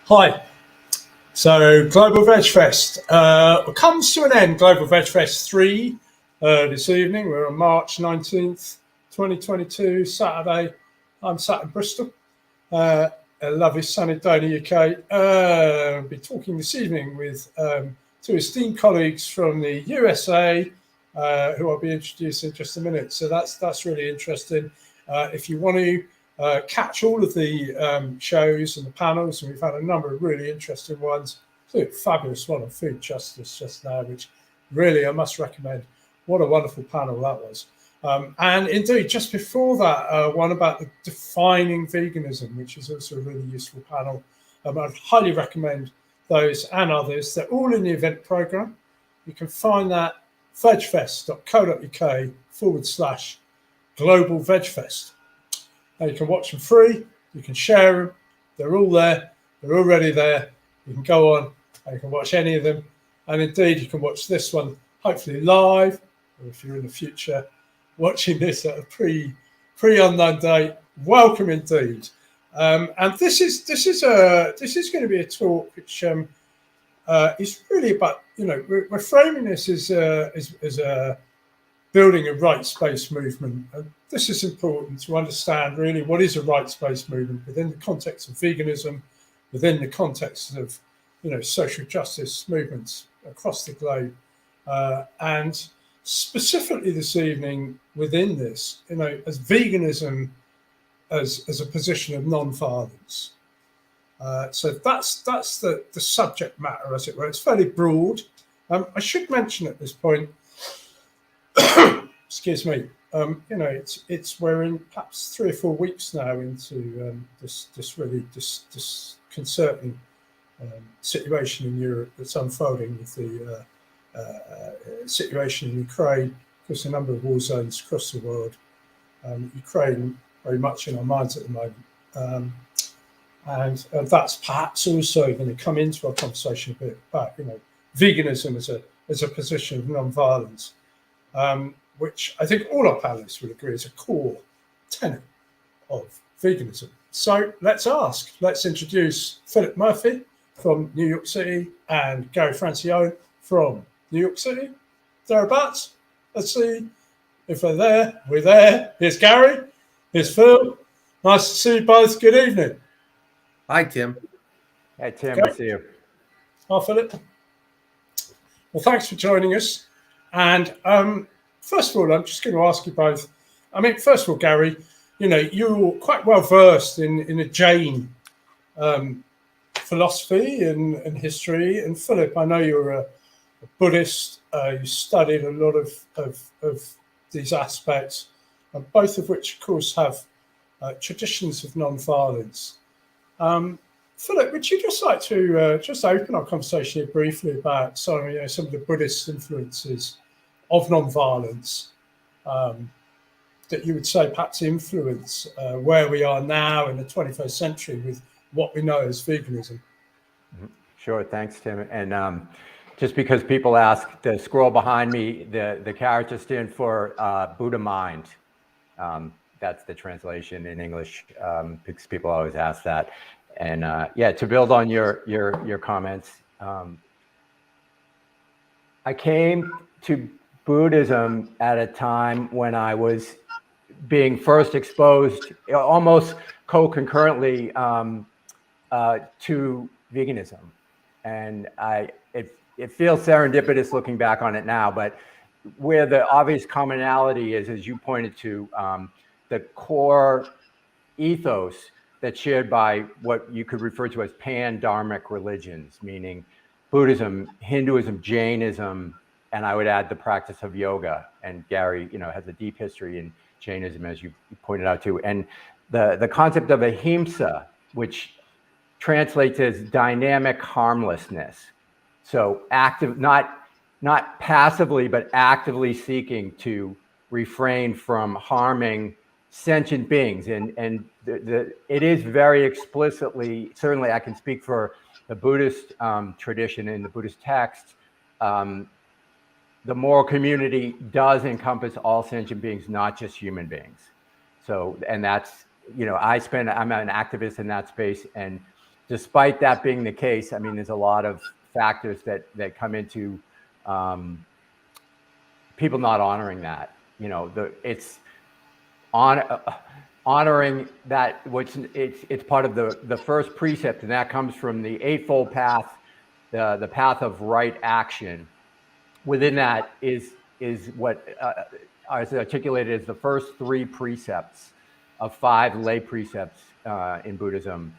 Hi. So Global Veg Fest comes to an end. Global Veg Fest 3 this evening. We're on March 19th, 2022, Saturday. I'm sat in Bristol, a lovely sunny day in the UK. I'll be talking this evening with two esteemed colleagues from the USA, who I'll be introducing in just a minute. So that's really interesting. If you want to catch all of the shows and the panels, and we've had a number of really interesting ones. A fabulous one on food justice just now, which really I must recommend. What a wonderful panel that was. And indeed, just before that, one about the defining veganism, which is also a really useful panel. I'd highly recommend those and others. They're all in the event program. You can find that vegfest.co.uk/global vegfest. Now you can watch them free, you can share them, they're all there, they're already there. You can go on and you can watch any of them. And indeed, you can watch this one hopefully live, or if you're in the future watching this at a pre-unknown date, welcome indeed. And this is going to be a talk which is really about, we're framing this as a building a rights-based movement. And this is important to understand really what is a rights-based movement within the context of veganism, within the context of social justice movements across the globe, and specifically this evening within this, as veganism as a position of non-violence. So that's the subject matter, as it were. It's fairly broad. I should mention at this point, excuse me, we're in perhaps 3 or 4 weeks now into this really disconcerting situation in Europe that's unfolding with the situation in Ukraine. Of course, a number of war zones across the world. Ukraine very much in our minds at the moment. And that's perhaps also going to come into our conversation a bit about, veganism as a position of non-violence, which I think all our panelists would agree is a core tenet of veganism. So let's introduce Philip Murphy from New York City and Gary Francione from New York City, thereabouts. Let's see if they're there. We're there. Here's Gary. Here's Phil. Nice to see you both. Good evening. Hi, Tim. Hey, Tim. Good to see you. Hi, Philip. Well, thanks for joining us. And first of all, I'm just going to ask you both. I mean, first of all, Gary, you're quite well versed in a Jain philosophy and history. And Philip, I know you're a Buddhist. You studied a lot of these aspects, both of which, of course, have traditions of non-violence. Philip, would you just like to just open our conversation here briefly about some of the Buddhist influences of non-violence that you would say perhaps influence where we are now in the 21st century with what we know as veganism? Sure, thanks, Tim. And just because people ask, the scroll behind me, the characters stand for Buddha mind. That's the translation in English, because people always ask that. And to build on your comments, I came to Buddhism at a time when I was being first exposed, almost co-concurrently, to veganism. And it feels serendipitous looking back on it now, but where the obvious commonality is, as you pointed to, the core ethos that's shared by what you could refer to as pan-dharmic religions, meaning Buddhism, Hinduism, Jainism, and I would add the practice of yoga. And Gary, has a deep history in Jainism, as you pointed out too. And the concept of ahimsa, which translates as dynamic harmlessness. So active, not passively, but actively seeking to refrain from harming sentient beings. And it is very explicitly, certainly I can speak for the Buddhist tradition and the Buddhist text, the moral community does encompass all sentient beings, not just human beings. So, and that's, I'm an activist in that space. And despite that being the case, I mean, there's a lot of factors that come into people not honoring that. It's honoring that, which it's part of the first precept, and that comes from the Eightfold Path, the path of right action. Within that is what is articulated as the first 3 precepts of 5 lay precepts in Buddhism.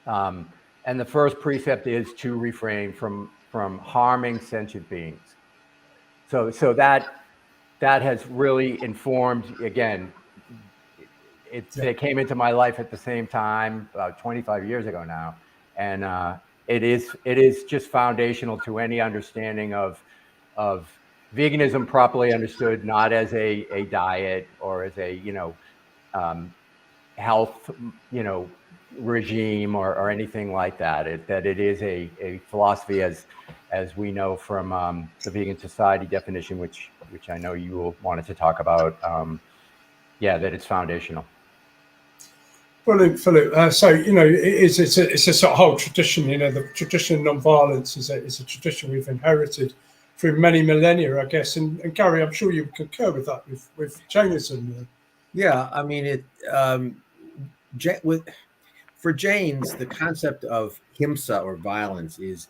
And the first precept is to refrain from harming sentient beings. So that has really informed, again, they came into my life at the same time, about 25 years ago now. And it is just foundational to any understanding of veganism properly understood, not as a diet or as a, health, regime or anything like that. That it is a philosophy, as we know from the Vegan Society definition, which I know you will wanted to talk about. That it's foundational. Brilliant, Philip. So it's a sort of whole tradition. The tradition of non-violence is a tradition we've inherited through many millennia, I guess. And Gary, I'm sure you concur with that with Jainism. Yeah, I mean for Jains, the concept of himsa or violence is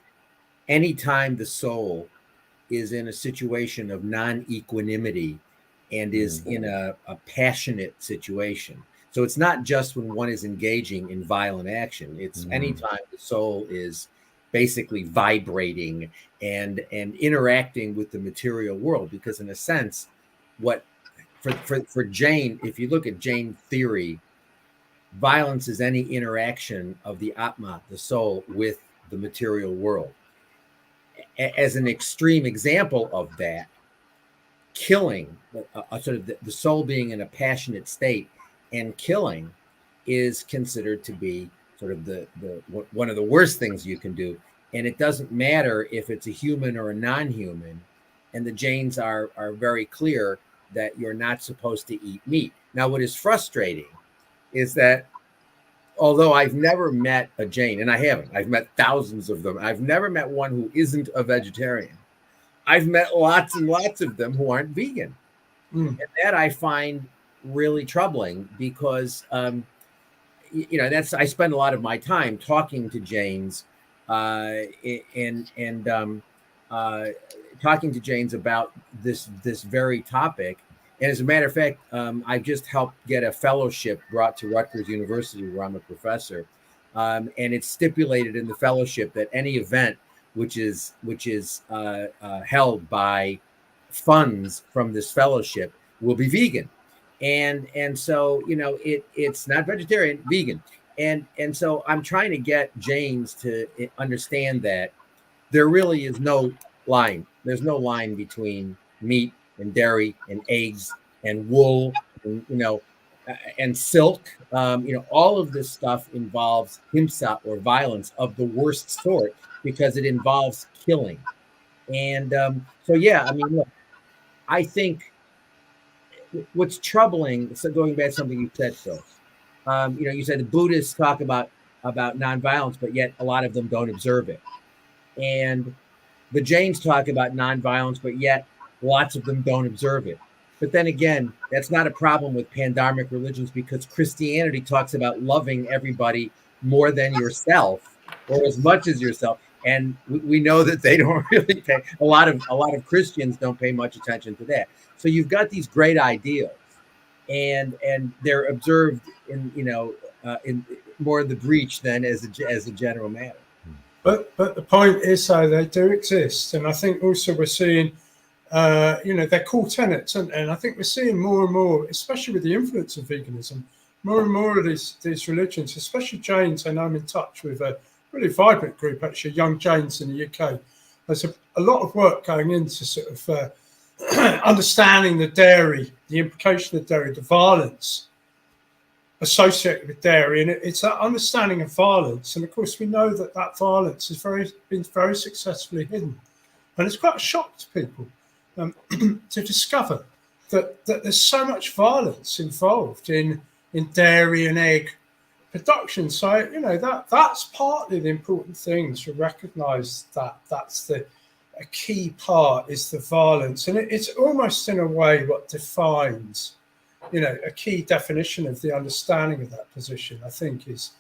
anytime the soul is in a situation of non-equanimity and is in a passionate situation. So it's not just when one is engaging in violent action. It's anytime the soul is basically vibrating and interacting with the material world. Because in a sense, what for Jain, if you look at Jain theory, violence is any interaction of the Atma, the soul, with the material world. As an extreme example of that, killing, sort of the soul being in a passionate state and killing is considered to be sort of the one of the worst things you can do. And it doesn't matter if it's a human or a non-human. And the Jains are very clear that you're not supposed to eat meat. Now, what is frustrating is that although I've never met a Jain, and I haven't, I've met thousands of them. I've never met one who isn't a vegetarian. I've met lots and lots of them who aren't vegan. And that I find really troubling because, I spend a lot of my time talking to Jains and talking to Jains about this very topic. And as a matter of fact, I've just helped get a fellowship brought to Rutgers University, where I'm a professor. And it's stipulated in the fellowship that any event which is held by funds from this fellowship will be vegan. And so, it's not vegetarian, vegan. And so I'm trying to get Jains to understand that there really is no line. There's no line between meat and dairy and eggs and wool and, and silk. All of this stuff involves himsa or violence of the worst sort because it involves killing. And look, I think what's troubling, so going back to something you said, Phil, you said the Buddhists talk about nonviolence, but yet a lot of them don't observe it. And the Jains talk about nonviolence, but yet lots of them don't observe it. But then again, that's not a problem with pandemic religions because Christianity talks about loving everybody more than yourself or as much as yourself. And we know that they don't really pay. A lot of Christians don't pay much attention to that. So you've got these great ideals, and they're observed in more in the breach than as a general matter. But the point is, so they do exist, and I think also we're seeing, they're core tenets, and I think we're seeing more and more, especially with the influence of veganism, more and more of these religions, especially Jains. I know I'm in touch with a really vibrant group, actually, young Jains in the UK. There's a lot of work going into sort of understanding the dairy, the implication of dairy, the violence associated with dairy, and it's that understanding of violence. And of course, we know that violence has been very successfully hidden, and it's quite a shock to people to discover that there's so much violence involved in dairy and egg production. So, that's partly the important thing to recognize that that's a key part is the violence. And it's almost in a way what defines, a key definition of the understanding of that position, I think, is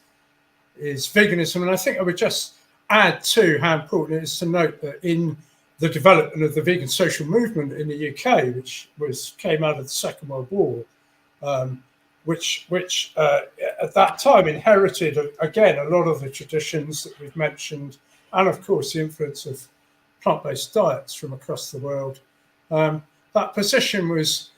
veganism. And I think I would just add to how important it is to note that in the development of the vegan social movement in the UK, which came out of the Second World War, which at that time inherited, again, a lot of the traditions that we've mentioned, and of course the influence of plant-based diets from across the world. That position was,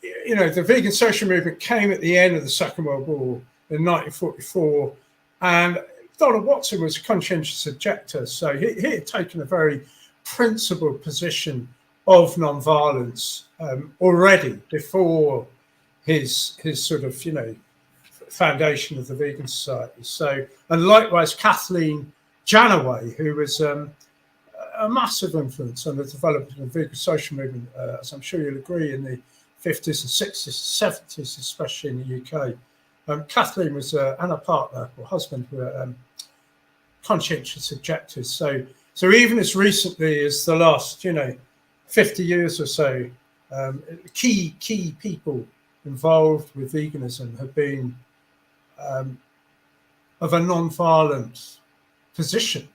the vegan social movement came at the end of the Second World War in 1944, and Donald Watson was a conscientious objector, so he had taken a very principled position of non-violence already before his sort of foundation of the Vegan Society. So, and likewise Kathleen Janaway, who was a massive influence on the development of the vegan social movement, as I'm sure you'll agree, in the 50s and 60s, 70s, especially in the UK. Kathleen was and her partner or husband were conscientious objectors. So even as recently as the last 50 years or so, key people involved with veganism have been of a non-violent position,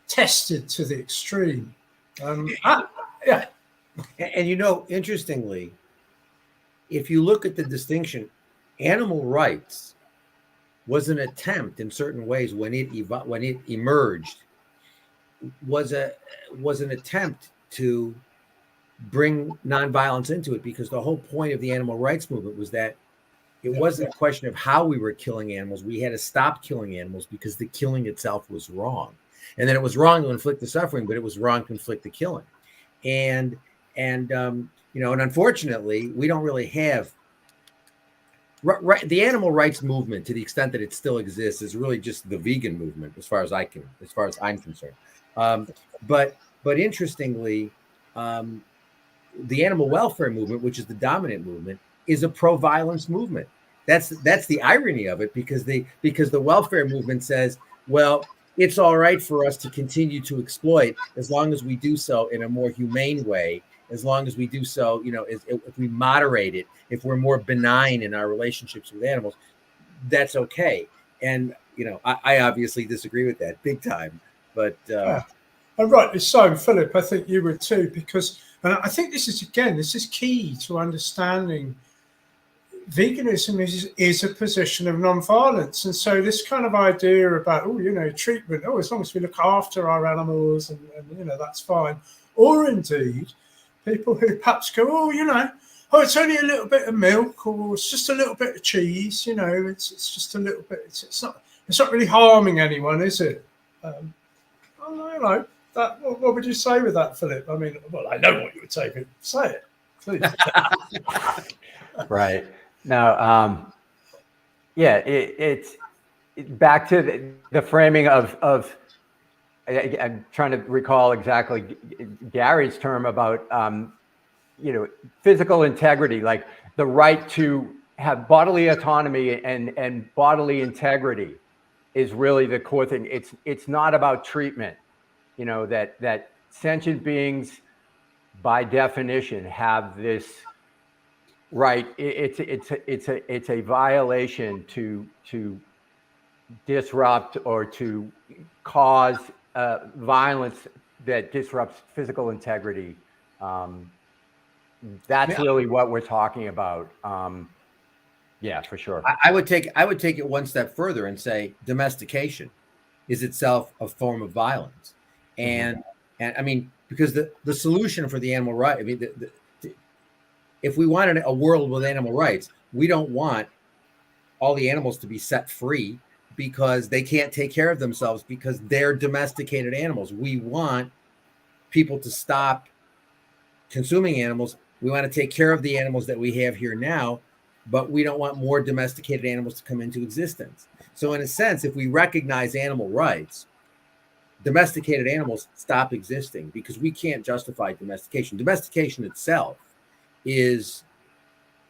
tested to the extreme. Yeah. And interestingly, if you look at the distinction, animal rights was an attempt in certain ways when it emerged, was an attempt to bring nonviolence into it, because the whole point of the animal rights movement was that it wasn't a question of how we were killing animals. We had to stop killing animals because the killing itself was wrong. And then it was wrong to inflict the suffering, but it was wrong to inflict the killing. And unfortunately, we don't really have the animal rights movement, to the extent that it still exists, is really just the vegan movement, as far as I'm concerned. But interestingly, the animal welfare movement, which is the dominant movement, is a pro-violence movement. That's the irony of it, because the welfare movement says, well, it's all right for us to continue to exploit as long as we do so in a more humane way, as long as we do so, if we moderate it, if we're more benign in our relationships with animals, that's okay. And, I obviously disagree with that big time, but... And rightly so, Philip, I think you would too, because, and I think this is key to understanding veganism is a position of non-violence. And so this kind of idea about, treatment, as long as we look after our animals and that's fine. Or indeed, people who perhaps go, it's only a little bit of milk, or it's just a little bit of cheese, it's just a little bit, it's not really harming anyone, is it? What would you say with that, Philip? I mean, well, I know what you would say, but say it, please. Right. Now, it's back to the framing of I'm trying to recall exactly Gary's term about, physical integrity, like the right to have bodily autonomy and bodily integrity is really the core thing. It's not about treatment. That sentient beings, by definition, have this right. It's a violation to disrupt or to cause violence that disrupts physical integrity. That's really what we're talking about. Yeah, for sure. I would take it one step further and say domestication is itself a form of violence. And I mean, because the solution for the animal right, I mean, if we want a world with animal rights, we don't want all the animals to be set free because they can't take care of themselves because they're domesticated animals. We want people to stop consuming animals. We want to take care of the animals that we have here now, but we don't want more domesticated animals to come into existence. So in a sense, if we recognize animal rights, domesticated animals stop existing because we can't justify domestication. Domestication itself is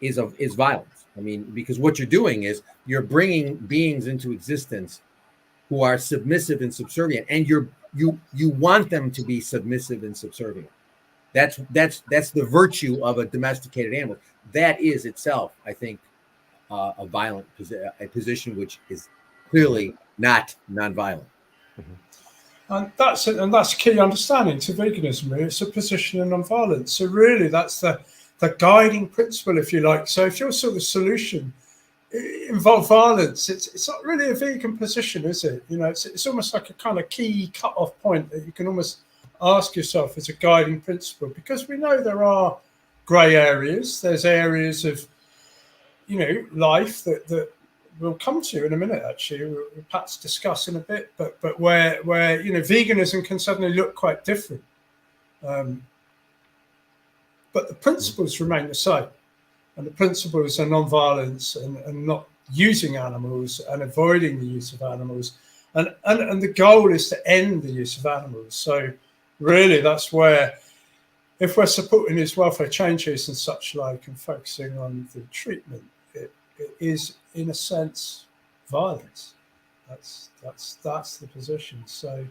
is violence. I mean, because what you're doing is you're bringing beings into existence who are submissive and subservient, and you want them to be submissive and subservient. That's the virtue of a domesticated animal. That is itself, I think, a violent position, which is clearly not nonviolent. And that's it, and that's a key understanding to veganism. Really. It's a position of non-violence. So really, that's the guiding principle, if you like. So if your sort of solution involve violence, it's not really a vegan position, is it? You know, it's almost like a kind of key cut-off point that you can almost ask yourself as a guiding principle, because we know there are grey areas. There's areas of, you know, life that we'll come to in a minute. Actually, we'll perhaps discuss in a bit, but where you know, veganism can suddenly look quite different. But the principles remain the same, and the principles are non-violence and not using animals and avoiding the use of animals, and the goal is to end the use of animals. So really, that's where, if we're supporting these welfare changes and such like, and focusing on the treatment, it is in a sense violence. That's the position. So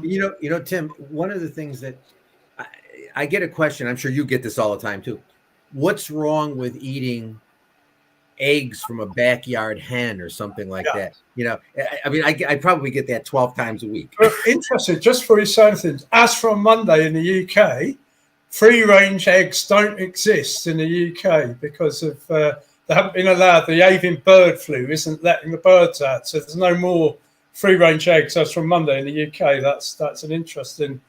you know, Tim, one of the things that I get a question, I'm sure you get this all the time too. What's wrong with eating eggs from a backyard hen or something like that? You know, I mean, I probably get that 12 times a week. Interesting. Just for you saying things, as from Monday in the UK, free-range eggs don't exist in the UK because of they haven't been allowed. The avian bird flu isn't letting the birds out, so there's no more free-range eggs as from Monday in the UK. That's an interesting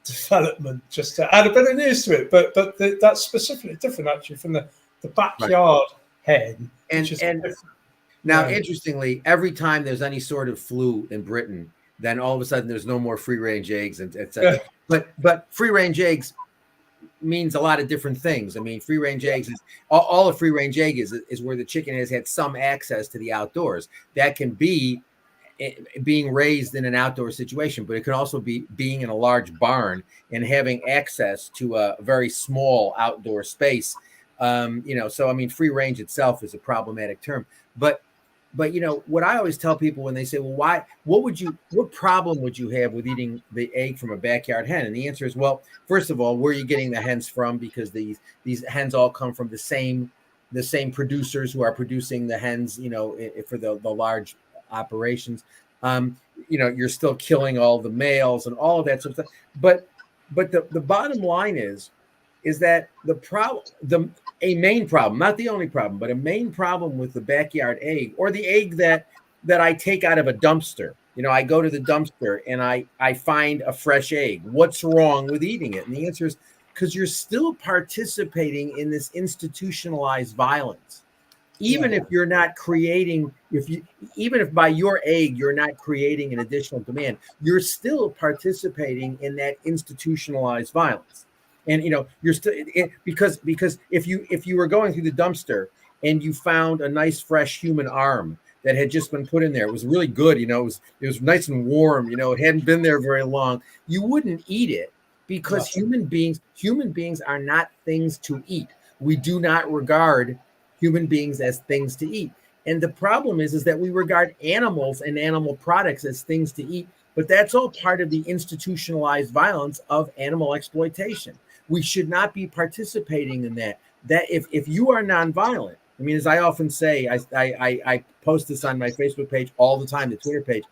development, just to add a bit of news to it. But that's specifically different actually from the backyard hen. And now, interestingly, every time there's any sort of flu in Britain, then all of a sudden there's no more free-range eggs, and etc. Yeah. But free-range eggs means a lot of different things. I mean, free-range eggs is all a free-range egg is where the chicken has had some access to the outdoors. That can be being raised in an outdoor situation, but it can also be being in a large barn and having access to a very small outdoor space. You know, so I mean, free range itself is a problematic term, but you know, what I always tell people when they say, well, what problem would you have with eating the egg from a backyard hen? And the answer is, well, first of all, where are you getting the hens from? Because these hens all come from the same producers who are producing the hens, you know, for the large operations. You know, you're still killing all the males and all of that sort of stuff. But the bottom line is that a main problem, not the only problem, but a main problem with the backyard egg, or the egg that I take out of a dumpster. You know, I go to the dumpster and I find a fresh egg. What's wrong with eating it? And the answer is because you're still participating in this institutionalized violence. Even if you're not creating, even if by your egg you're not creating an additional demand, you're still participating in that institutionalized violence. And you know, you're still because if you were going through the dumpster and you found a nice fresh human arm that had just been put in there, it was really good, you know, it was nice and warm, you know, it hadn't been there very long, you wouldn't eat it because human beings are not things to eat. We do not regard human beings as things to eat. And the problem is that we regard animals and animal products as things to eat, but that's all part of the institutionalized violence of animal exploitation. We should not be participating in that. That if you are nonviolent, I mean, as I often say, I post this on my Facebook page all the time, the Twitter page.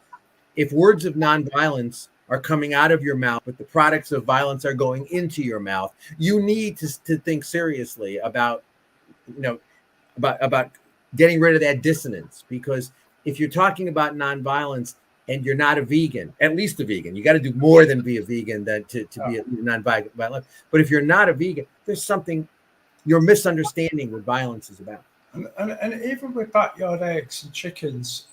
If words of nonviolence are coming out of your mouth, but the products of violence are going into your mouth, you need to think seriously about, you know, about getting rid of that dissonance. Because if you're talking about nonviolence and you're not a vegan, at least a vegan, you got to do more than be a vegan than to be a non-violent. But if you're not a vegan, there's something you're misunderstanding what violence is about. And even with backyard eggs and chickens,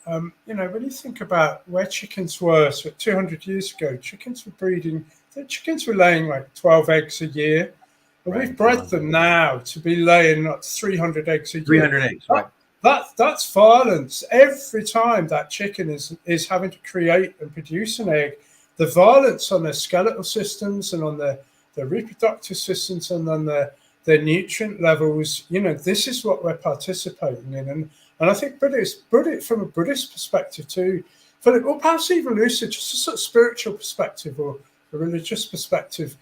you know, when you think about where chickens were, so 200 years ago, chickens were laying like 12 eggs a year. But we've bred them now to be laying like 300 eggs a year. 300 eggs, right. That's violence. Every time that chicken is having to create and produce an egg, the violence on their skeletal systems and on their reproductive systems and on their their nutrient levels. This is what we're participating in. And I think from a Buddhist perspective too, Philip, or perhaps even lucid, just a sort of spiritual perspective or a religious perspective,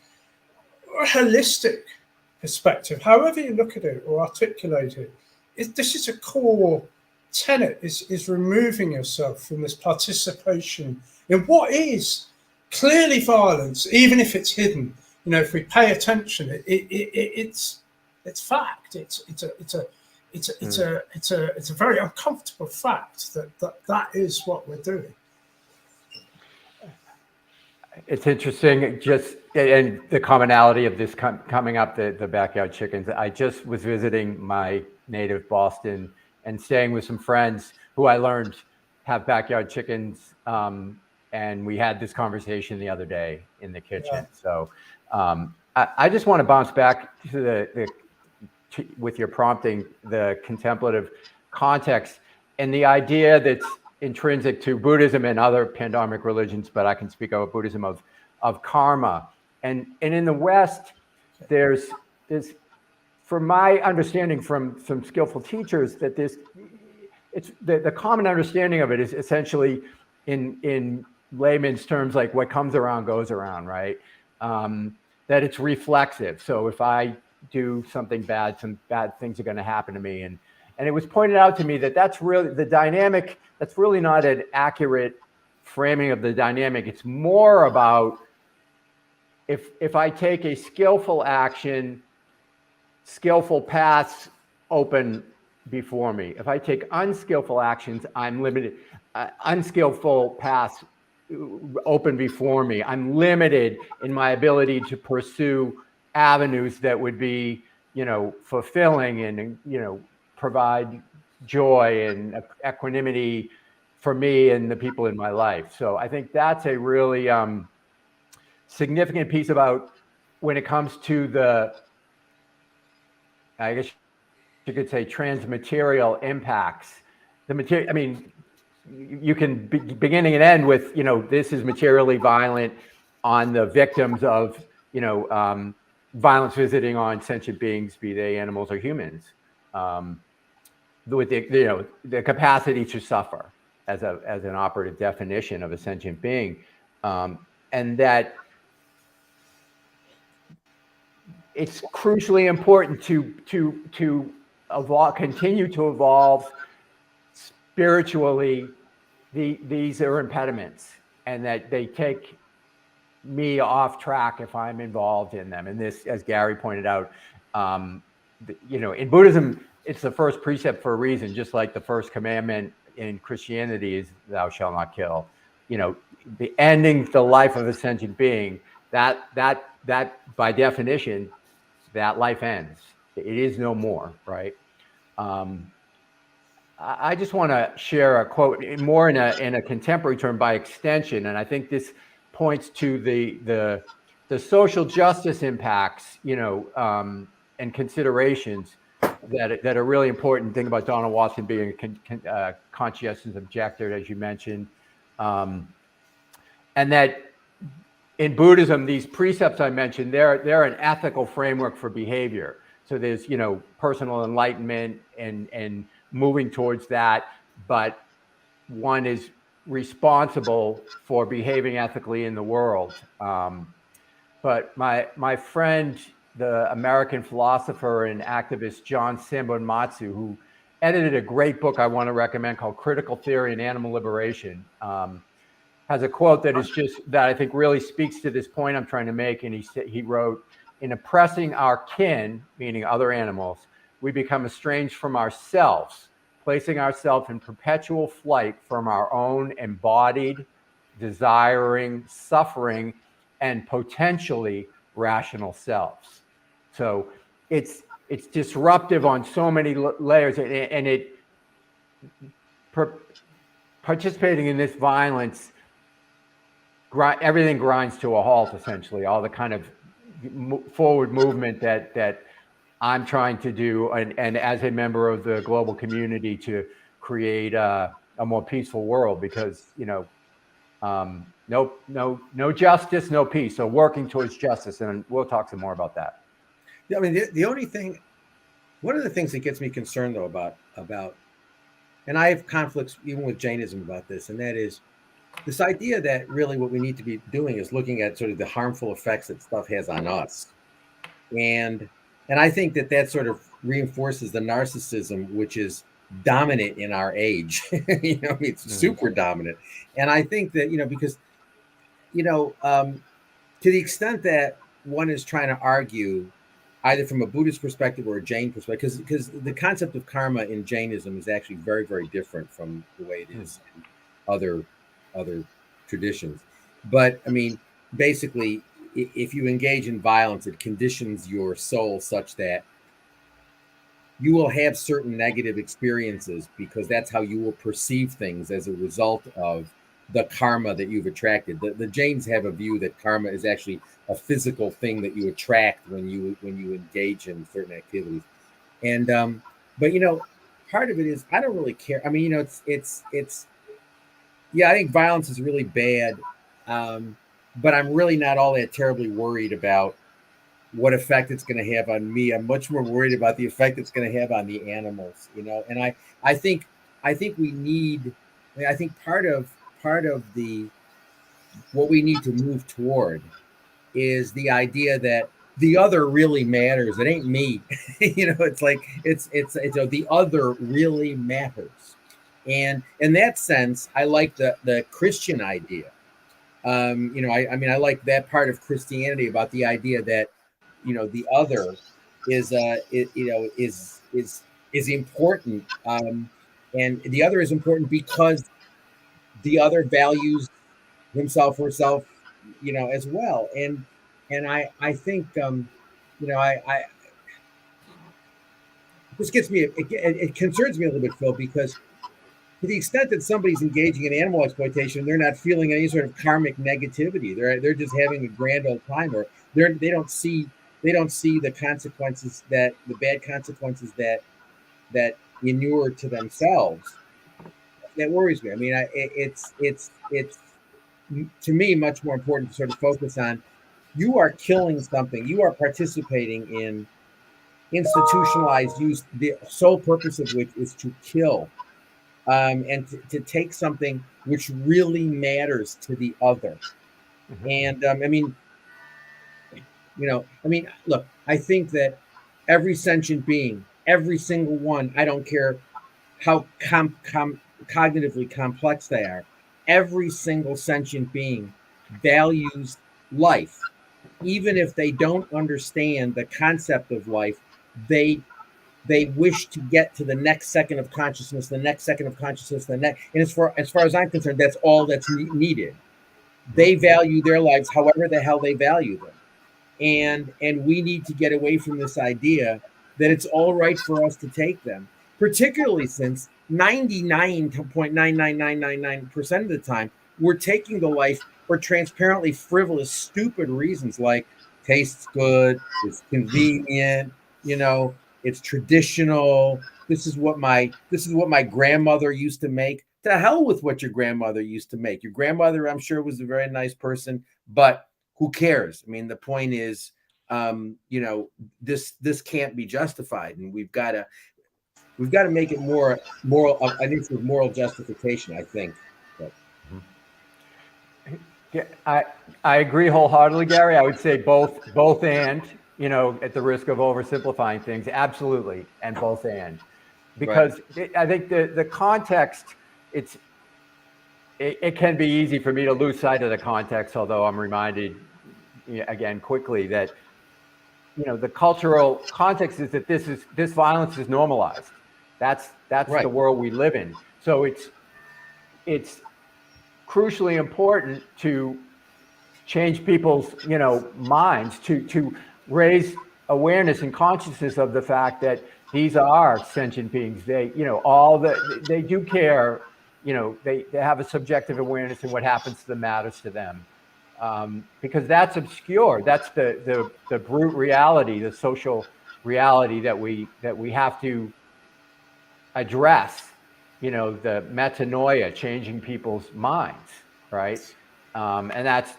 or a holistic perspective, however you look at it or articulate it, this is a core tenet, is removing yourself from this participation in what is clearly violence, even if it's hidden. If we pay attention, it's fact. It's a very uncomfortable fact that is what we're doing. It's interesting, and the commonality of this coming up, the backyard chickens. I just was visiting my native Boston and staying with some friends who I learned have backyard chickens, and we had this conversation the other day in the kitchen. Yeah. So I just want to bounce back to with your prompting, the contemplative context and the idea that's intrinsic to Buddhism and other pandemic religions, but I can speak about Buddhism of karma. And in the West, there's from my understanding from some skillful teachers, that it's the common understanding of it is essentially in layman's terms, like what comes around goes around, right? That it's reflexive. So if I do something bad, some bad things are going to happen to me. And it was pointed out to me that that's really the dynamic. That's really not an accurate framing of the dynamic. It's more about if I take a skillful action, skillful paths open before me. If I take unskillful actions, I'm limited. Unskillful paths open before me. I'm limited in my ability to pursue avenues that would be, fulfilling and, provide joy and equanimity for me and the people in my life. So I think that's a really significant piece about when it comes to the, I guess you could say, transmaterial impacts. The material, I mean, you can beginning and end with, this is materially violent on the victims of, violence visiting on sentient beings, be they animals or humans, with the capacity to suffer as an operative definition of a sentient being, and that it's crucially important to evolve, continue to evolve spiritually. These are impediments, and that they take me off track if I'm involved in them. And this, as Gary pointed out, in Buddhism, it's the first precept for a reason, just like the first commandment in Christianity is thou shalt not kill. The ending the life of a sentient being, that by definition, that life ends. It is no more, right? I just want to share a quote more in a contemporary term by extension, and I think this points to the social justice impacts, and considerations that are really important. Think about Donald Watson being a conscientious objector, as you mentioned, and that in Buddhism, these precepts I mentioned, they're an ethical framework for behavior. So there's personal enlightenment and moving towards that, but one is responsible for behaving ethically in the world. But my friend, the American philosopher and activist John Sambon-Matsu, who edited a great book I want to recommend called Critical Theory and Animal Liberation, has a quote that I think really speaks to this point I'm trying to make. And he wrote, "In oppressing our kin, meaning other animals, we become estranged from ourselves, placing ourselves in perpetual flight from our own embodied, desiring, suffering, and potentially rational selves." So it's disruptive on so many layers, and participating in this violence, everything grinds to a halt, essentially. All the kind of forward movement that I'm trying to do, and as a member of the global community, to create a more peaceful world, because no justice, no peace. So working towards justice, and we'll talk some more about that. Yeah, I mean, the only thing, one of the things that gets me concerned though about, and I have conflicts even with Jainism about this, and that is this idea that really what we need to be doing is looking at sort of the harmful effects that stuff has on us, and I think that that sort of reinforces the narcissism which is dominant in our age. It's super dominant, and I think that because you know to the extent that one is trying to argue either from a Buddhist perspective or a Jain perspective, because the concept of karma in Jainism is actually very, very different from the way it is in other traditions. But I mean, basically, if you engage in violence, it conditions your soul such that you will have certain negative experiences because that's how you will perceive things as a result of the karma that you've attracted. The Jains have a view that karma is actually a physical thing that you attract when you engage in certain activities. And but part of it is I don't really care. I mean, it's yeah, I think violence is really bad, but I'm really not all that terribly worried about what effect it's going to have on me. I'm much more worried about the effect it's going to have on the animals, And I think we need. I think part of the what we need to move toward is the idea that the other really matters. It ain't me. It's like it's the other really matters. And in that sense, I like the Christian idea. I mean, I like that part of Christianity about the idea that the other is important, and the other is important because the other values himself or herself, as well. And I think I this gets me it concerns me a little bit, Phil, because to the extent that somebody's engaging in animal exploitation, they're not feeling any sort of karmic negativity. They're just having a grand old time, or they don't see the consequences, that the bad consequences that inure to themselves. That worries me. I mean, it's to me much more important to sort of focus on you are killing something, you are participating in institutionalized use, the sole purpose of which is to kill. And to take something which really matters to the other. And look, I think that every sentient being, every single one, I don't care how cognitively complex they are, every single sentient being values life. Even if they don't understand the concept of life, they wish to get to the next second of consciousness, the next second of consciousness, the next. And as far as I'm concerned, that's all that's needed. They value their lives however the hell they value them. And we need to get away from this idea that it's all right for us to take them, particularly since 99.99999% of the time we're taking the life for transparently frivolous, stupid reasons like tastes good, it's convenient, it's traditional. This is what my grandmother used to make. To hell with what your grandmother used to make. Your grandmother, I'm sure, was a very nice person, but who cares? I mean, the point is, this can't be justified, and we've got to make it more moral. I think with moral justification. I think. But. Yeah, I agree wholeheartedly, Gary. I would say both and, at the risk of oversimplifying things, absolutely, and both and, because right. I think the context, it can be easy for me to lose sight of the context, although I'm reminded again quickly that the cultural context is that this violence is normalized. That's right. The world we live in. So it's crucially important to change people's minds, to raise awareness and consciousness of the fact that these are sentient beings. They they do care. They have a subjective awareness, and what happens to them matters to them. Because that's obscure. That's the brute reality, the social reality that we have to address. The metanoia, changing people's minds, right? And that's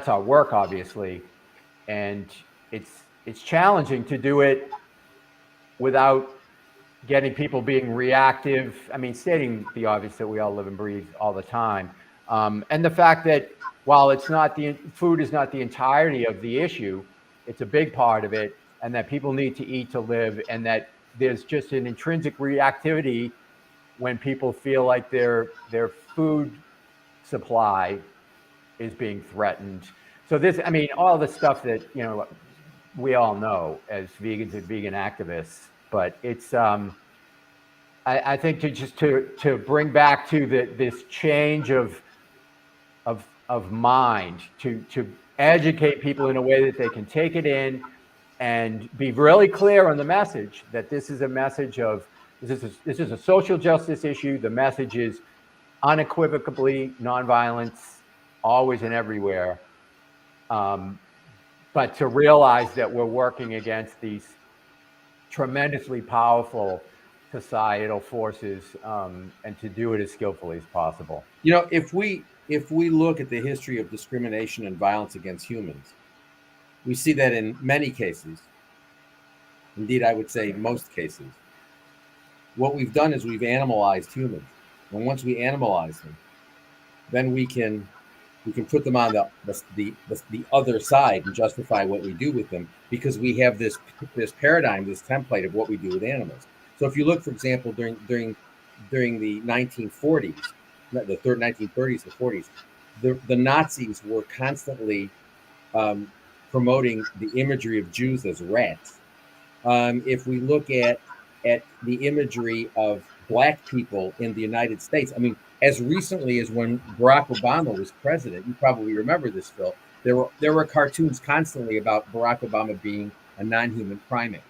our work, obviously, and it's it's challenging to do it without getting people being reactive. I mean, stating the obvious that we all live and breathe all the time. And the fact that while it's not food is not the entirety of the issue, it's a big part of it, and that people need to eat to live, and that there's just an intrinsic reactivity when people feel like their food supply is being threatened. So this, I mean, all the stuff that, you know, we all know as vegans and vegan activists, but it's, I think to bring back to this change of mind, to educate people in a way that they can take it in and be really clear on the message that this is a message of, this is a social justice issue. The message is unequivocally nonviolence, always and everywhere. But to realize that we're working against these tremendously powerful societal forces, and to do it as skillfully as possible. You know, if we look at the history of discrimination and violence against humans, we see that in many cases, indeed, I would say most cases, what we've done is we've animalized humans. And once we animalize them, then we can put them on the other side and justify what we do with them, because we have this paradigm, this template of what we do with animals. So if you look, for example, during the 1940s, the 1930s and 40s, the Nazis were constantly promoting the imagery of Jews as rats. If we look at the imagery of Black people in the United States, I mean, as recently as when Barack Obama was president, you probably remember this, Phil, there were cartoons constantly about Barack Obama being a non-human primate.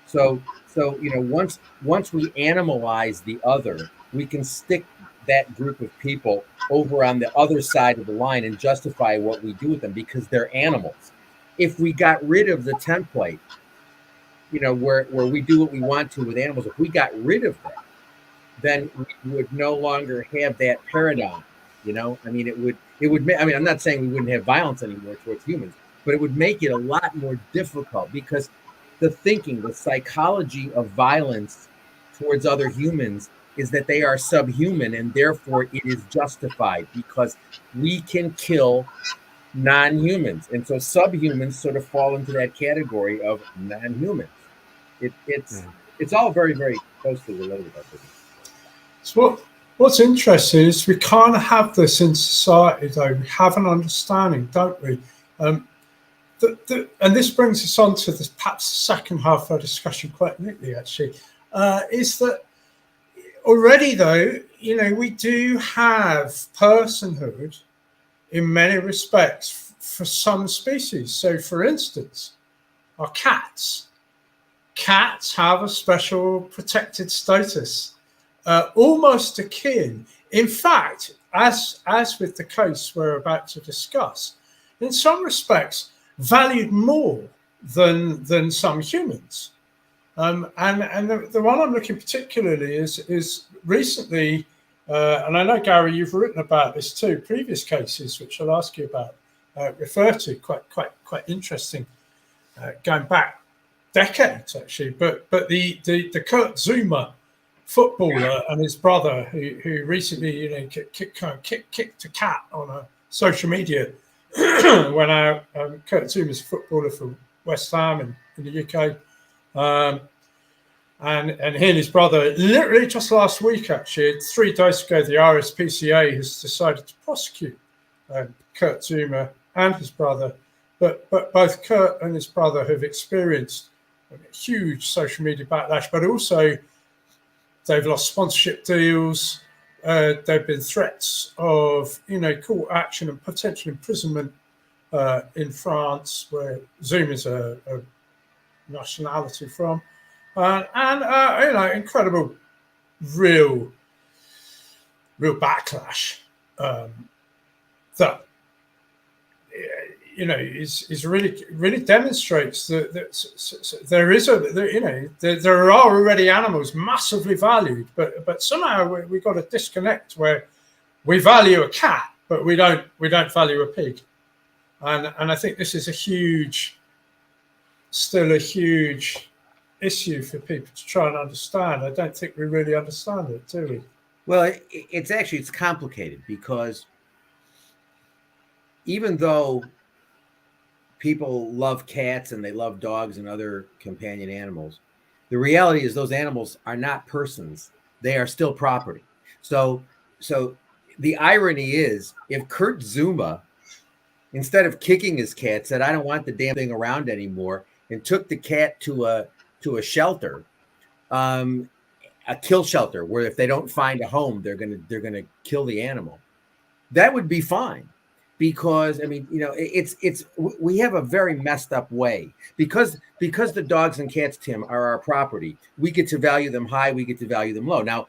So you know, once we animalize the other, we can stick that group of people over on the other side of the line and justify what we do with them because they're animals. If we got rid of the template, you know, where we do what we want to with animals, if we got rid of that, then we would no longer have that paradigm. You know, I mean, it would. I mean, I'm not saying we wouldn't have violence anymore towards humans, but it would make it a lot more difficult, because the thinking, the psychology of violence towards other humans is that they are subhuman, and therefore it is justified because we can kill non-humans. And so subhumans sort of fall into that category of non-humans. It's all very, very closely related, I think. So what's interesting is we kind of have this in society, though. We have an understanding, don't we? And this brings us on to this, perhaps the second half of our discussion quite neatly, actually, is that already, though, you know, we do have personhood in many respects for some species. So, for instance, our cats. Cats have a special protected status, almost akin. In fact, as with the case we're about to discuss, in some respects, valued more than some humans. And the one I'm looking particularly is recently, and I know, Gary, you've written about this too, previous cases, which I'll ask you about, refer to, quite interesting, going back decades, actually. But the Kurt Zouma footballer and his brother, who recently, you know, kicked a cat on a social media when Kurt Zouma is a footballer for West Ham in the UK. And he and his brother, literally just last week, actually, 3 days ago, the RSPCA has decided to prosecute Kurt Zouma and his brother. But both Kurt and his brother have experienced a huge social media backlash, but also they've lost sponsorship deals. There've been threats of, you know, court action and potential imprisonment in France, where Zoom is a nationality from, and you know, incredible, real backlash that, you know, is really demonstrates that there is there are already animals massively valued, but somehow we got a disconnect where we value a cat, but we don't value a pig, and I think this is a huge still a huge issue for people to try and understand. I don't think we really understand it, do we? Well, it's complicated because even though people love cats and they love dogs and other companion animals, the reality is those animals are not persons. They are still property. So the irony is, if Kurt Zouma, instead of kicking his cat, said, "I don't want the damn thing around anymore," and took the cat to a shelter, a kill shelter, where if they don't find a home, they're gonna kill the animal, that would be fine. Because I mean, we have a very messed up way because the dogs and cats, Tim, are our property. We get to value them high, we get to value them low. Now,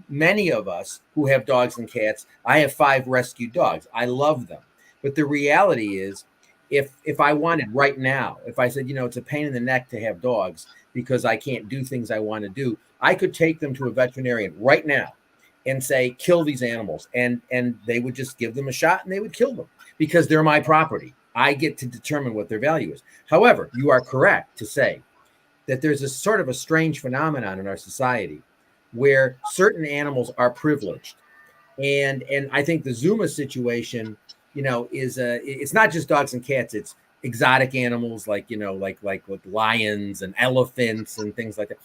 many of us who have dogs and cats, I have 5 rescued dogs. I love them. But the reality is, if I wanted right now, if I said, it's a pain in the neck to have dogs because I can't do things I want to do, I could take them to a veterinarian right now and say, kill these animals. And they would just give them a shot and they would kill them because they're my property. I get to determine what their value is. However, you are correct to say that there's a sort of a strange phenomenon in our society where certain animals are privileged. And I think the Zouma situation, it's not just dogs and cats, it's exotic animals like lions and elephants and things like that.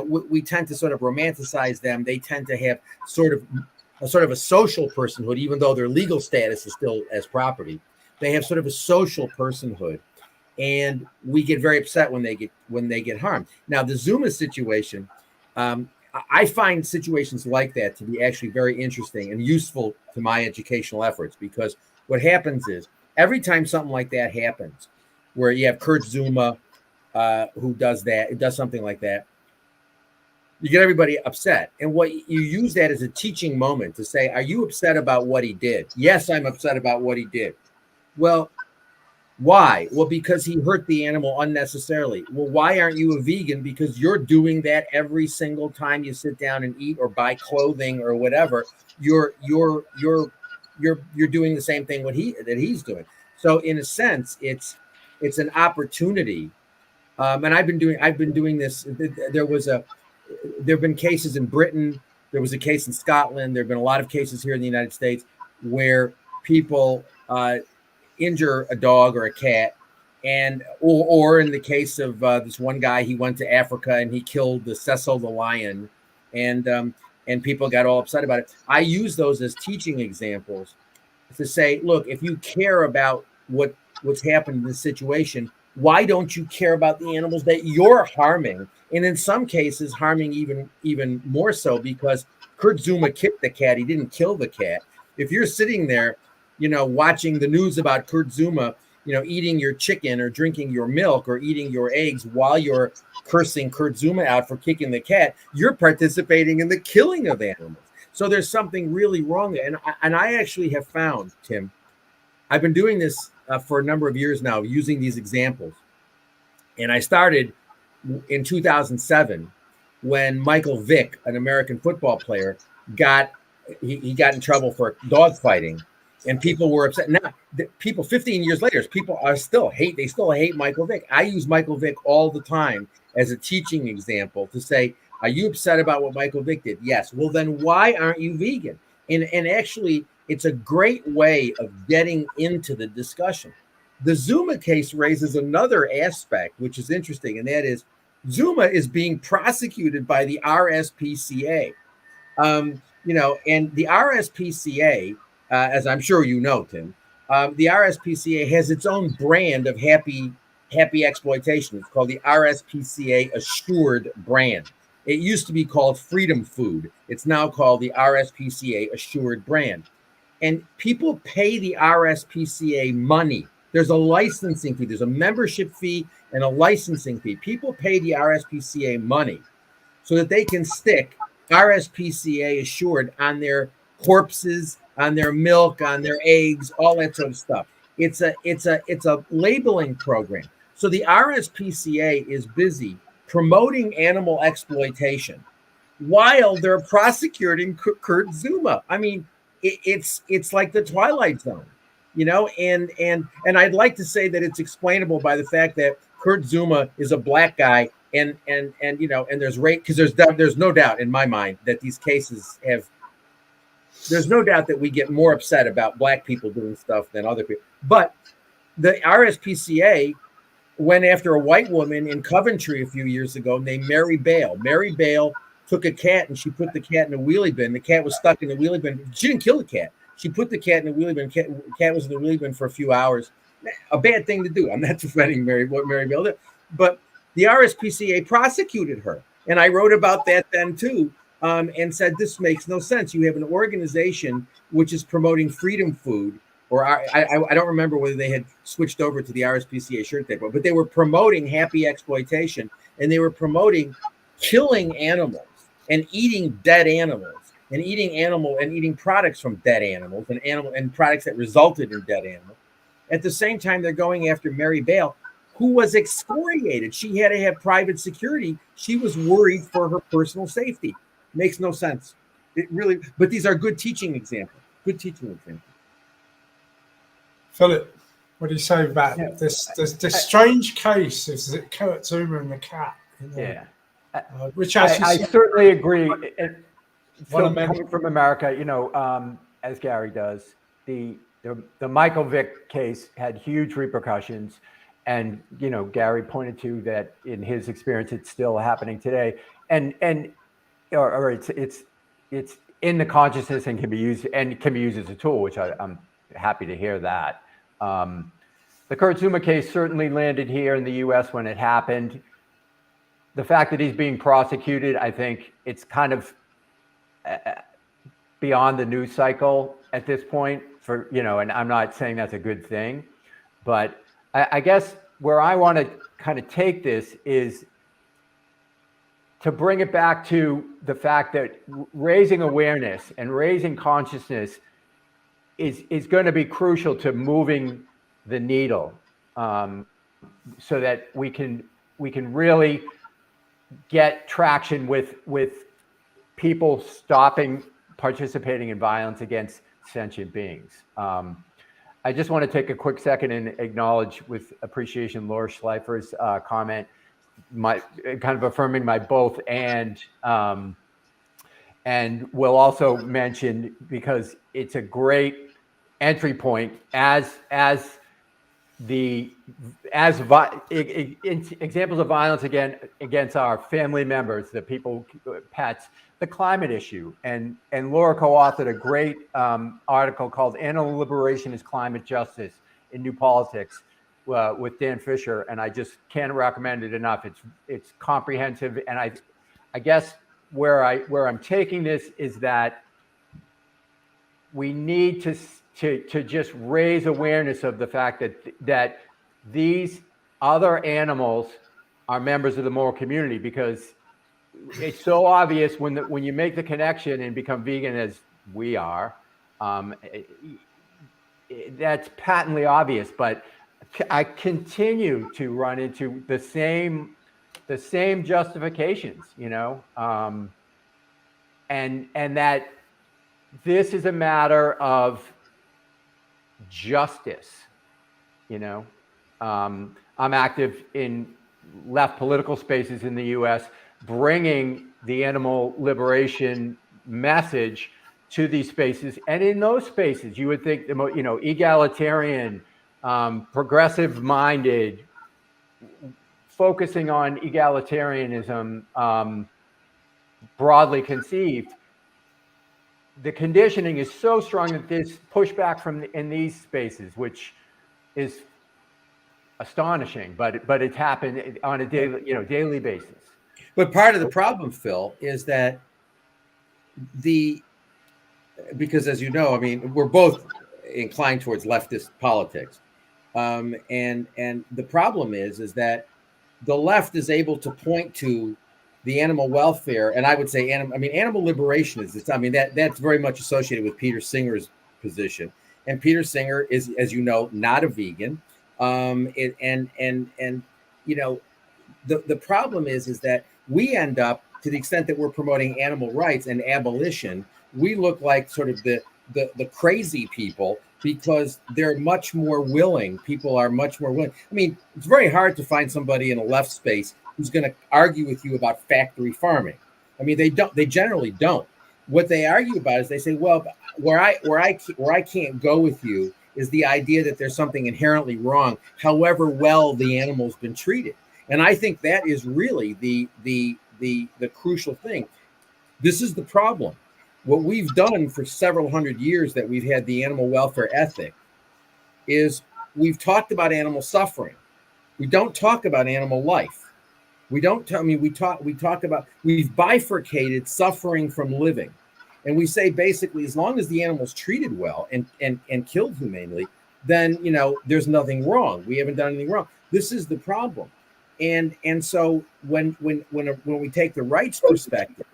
We tend to sort of romanticize them. They tend to have sort of a social personhood, even though their legal status is still as property. They have sort of a social personhood, and we get very upset when they get harmed. Now, the Zouma situation, I find situations like that to be actually very interesting and useful to my educational efforts, because what happens is every time something like that happens, where you have Kurt Zouma who does something like that, you get everybody upset. And what you use that as a teaching moment to say, are you upset about what he did? Yes, I'm upset about what he did. Well, why? Well, because he hurt the animal unnecessarily. Well, why aren't you a vegan? Because you're doing that every single time you sit down and eat or buy clothing or whatever. You're doing the same thing that he's doing. So in a sense, it's an opportunity. And I've been doing this. There have been cases in Britain. There was a case in Scotland. There have been a lot of cases here in the United States where people injure a dog or a cat, or in the case of this one guy, he went to Africa and he killed the Cecil the lion, and people got all upset about it. I use those as teaching examples to say, look, if you care about what's happened in this situation, why don't you care about the animals that you're harming? And in some cases, harming even more so, because Kurt Zouma kicked the cat. He didn't kill the cat. If you're sitting there, watching the news about Kurt Zouma, eating your chicken or drinking your milk or eating your eggs while you're cursing Kurt Zouma out for kicking the cat, you're participating in the killing of animals. So there's something really wrong there. And I actually have found, Tim, I've been doing this for a number of years now, using these examples. And I started in 2007 when Michael Vick, an American football player, got in trouble for dog fighting. And people were upset. Now, people 15 years later, people still hate Michael Vick. I use Michael Vick all the time as a teaching example to say, are you upset about what Michael Vick did? Yes. Well, then why aren't you vegan? And actually, it's a great way of getting into the discussion. The Zouma case raises another aspect, which is interesting, and that is Zouma is being prosecuted by the RSPCA. And the RSPCA, as I'm sure you know, Tim, the RSPCA has its own brand of happy exploitation. It's called the RSPCA Assured brand. It used to be called Freedom Food. It's now called the RSPCA Assured brand. And people pay the RSPCA money. There's a licensing fee. There's a membership fee and a licensing fee. People pay the RSPCA money so that they can stick RSPCA Assured on their corpses, on their milk, on their eggs, all that sort of stuff. It's a labeling program. So the RSPCA is busy promoting animal exploitation while they're prosecuting Kurt Zouma. I mean, it's like the Twilight Zone, and I'd like to say that it's explainable by the fact that Kurt Zouma is a black guy, and you know, and there's rape, because there's no doubt in my mind that these cases have. There's no doubt that we get more upset about black people doing stuff than other people. But the RSPCA went after a white woman in Coventry a few years ago named Mary Bale. Mary Bale took a cat and she put the cat in a wheelie bin. The cat was stuck in the wheelie bin. She didn't kill the cat. She put the cat in the wheelie bin. Cat was in the wheelie bin for a few hours. A bad thing to do. I'm not defending what Mary Bale did, but the RSPCA prosecuted her, and I wrote about that then too, and said this makes no sense. You have an organization which is promoting freedom food, or I don't remember whether they had switched over to the RSPCA shirt they bought, but they were promoting happy exploitation, and they were promoting killing animals and eating dead animals and eating products from dead animals and products that resulted in dead animals. At the same time, they're going after Mary Bale, who was excoriated. She had to have private security. She was worried for her personal safety. Makes no sense. It really, but these are good teaching examples. Good teaching examples. Philip, what do you say about this strange case of Kurt Zouma and the cat? You know, Yeah. Which I certainly agree. Phil, coming from America, you know, as Gary does, the Michael Vick case had huge repercussions, and you know, Gary pointed to that in his experience, it's still happening today, or it's in the consciousness and can be used as a tool, which I'm happy to hear that. The Kurt Zouma case certainly landed here in the U.S. when it happened. The fact that he's being prosecuted, I think it's kind of beyond the news cycle at this point, for, you know, and I'm not saying that's a good thing, but I guess where I want to kind of take this is to bring it back to the fact that raising awareness and raising consciousness is going to be crucial to moving the needle, so that we can really get traction with people stopping participating in violence against sentient beings. I just want to take a quick second and acknowledge with appreciation Laura Schleifer's comment, kind of affirming my both and we'll also mention, because it's a great entry point examples of violence against our family members, the people, pets, the climate issue, and Laura co-authored a great article called "Animal Liberation is Climate Justice in New Politics" with Dan Fisher, and I just can't recommend it enough. It's comprehensive, and I guess where I'm taking this is that we need to just raise awareness of the fact that these other animals are members of the moral community, because it's so obvious when you make the connection and become vegan as we are, that's patently obvious. But I continue to run into the same justifications, you know, and that this is a matter of justice, you know. I'm active in left political spaces in the U.S., bringing the animal liberation message to these spaces, and in those spaces, you would think you know, egalitarian, progressive-minded, focusing on egalitarianism, broadly conceived. The conditioning is so strong that there's pushback in these spaces, which is astonishing, but it's happened on a daily basis. But part of the problem, Phil, is that because as you know, I mean, we're both inclined towards leftist politics, and the problem is that the left is able to point to the animal welfare, and I would say animal liberation is this. I mean, that's very much associated with Peter Singer's position, and Peter Singer is, as you know, not a vegan, and you know, the problem is that we end up, to the extent that we're promoting animal rights and abolition, we look like sort of the the crazy people, because they're much more willing. People are much more willing. I mean, it's very hard to find somebody in a left space who's going to argue with you about factory farming. I mean, they generally don't. What they argue about is they say, well, where I can't go with you is the idea that there's something inherently wrong, however well the animal's been treated. And I think that is really the crucial thing. This is the problem. What we've done for several hundred years that we've had the animal welfare ethic is we've talked about animal suffering. We don't talk about animal life. We don't tell me we talk about, we've bifurcated suffering from living. And we say basically, as long as the animal's treated well and killed humanely, then, you know, there's nothing wrong. We haven't done anything wrong. This is the problem. And so when we take the rights perspective,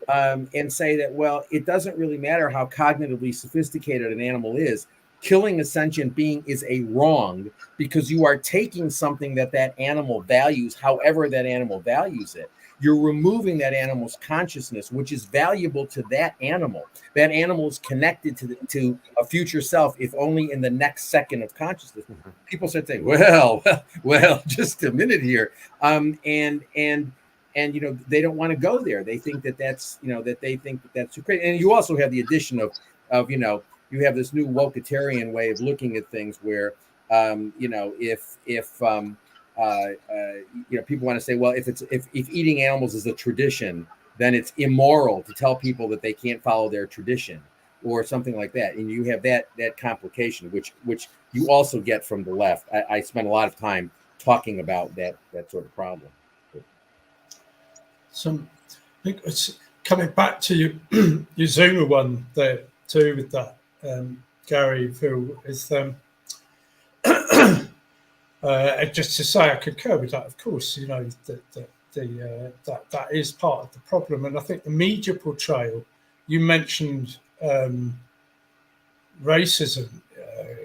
and say that, well, it doesn't really matter how cognitively sophisticated an animal is. Killing a sentient being is a wrong because you are taking something that animal values, however that animal values it. You're removing that animal's consciousness, which is valuable to that animal. That animal is connected to a future self, if only in the next second of consciousness. Mm-hmm. People start saying, well, just a minute here. And, you know, they don't want to go there. They think that's too crazy. And you also have the addition of, you know, you have this new wokeitarian way of looking at things where, you know, if you know, people want to say, well, if eating animals is a tradition, then it's immoral to tell people that they can't follow their tradition or something like that. And you have that complication, which you also get from the left. I spent a lot of time talking about that sort of problem. I think it's coming back to your Zouma one there too with that, Gary, Phil, is just to say I concur with that. Of course, you know that is part of the problem, and I think the media portrayal. You mentioned racism,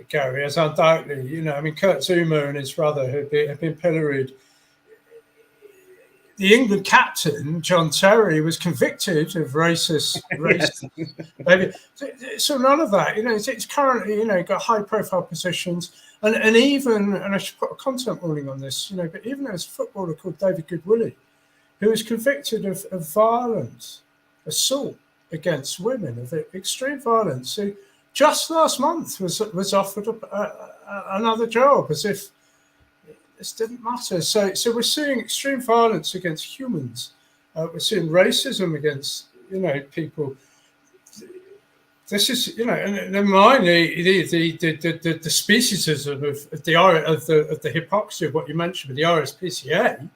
Gary, as undoubtedly, you know, I mean, Kurt Zouma and his brother have been pilloried. The England captain, John Terry, was convicted of racist. So none of that, you know, it's currently, you know, got high-profile positions, and even, and I should put a content warning on this, you know, but even there's a footballer called David Goodwillie, who was convicted of violence, assault against women, of extreme violence, who just last month was offered another job, as if this didn't matter. So we're seeing extreme violence against humans. We're seeing racism against, you know, people. This is, you know, and in mind the speciesism of the hypocrisy of what you mentioned with the RSPCA.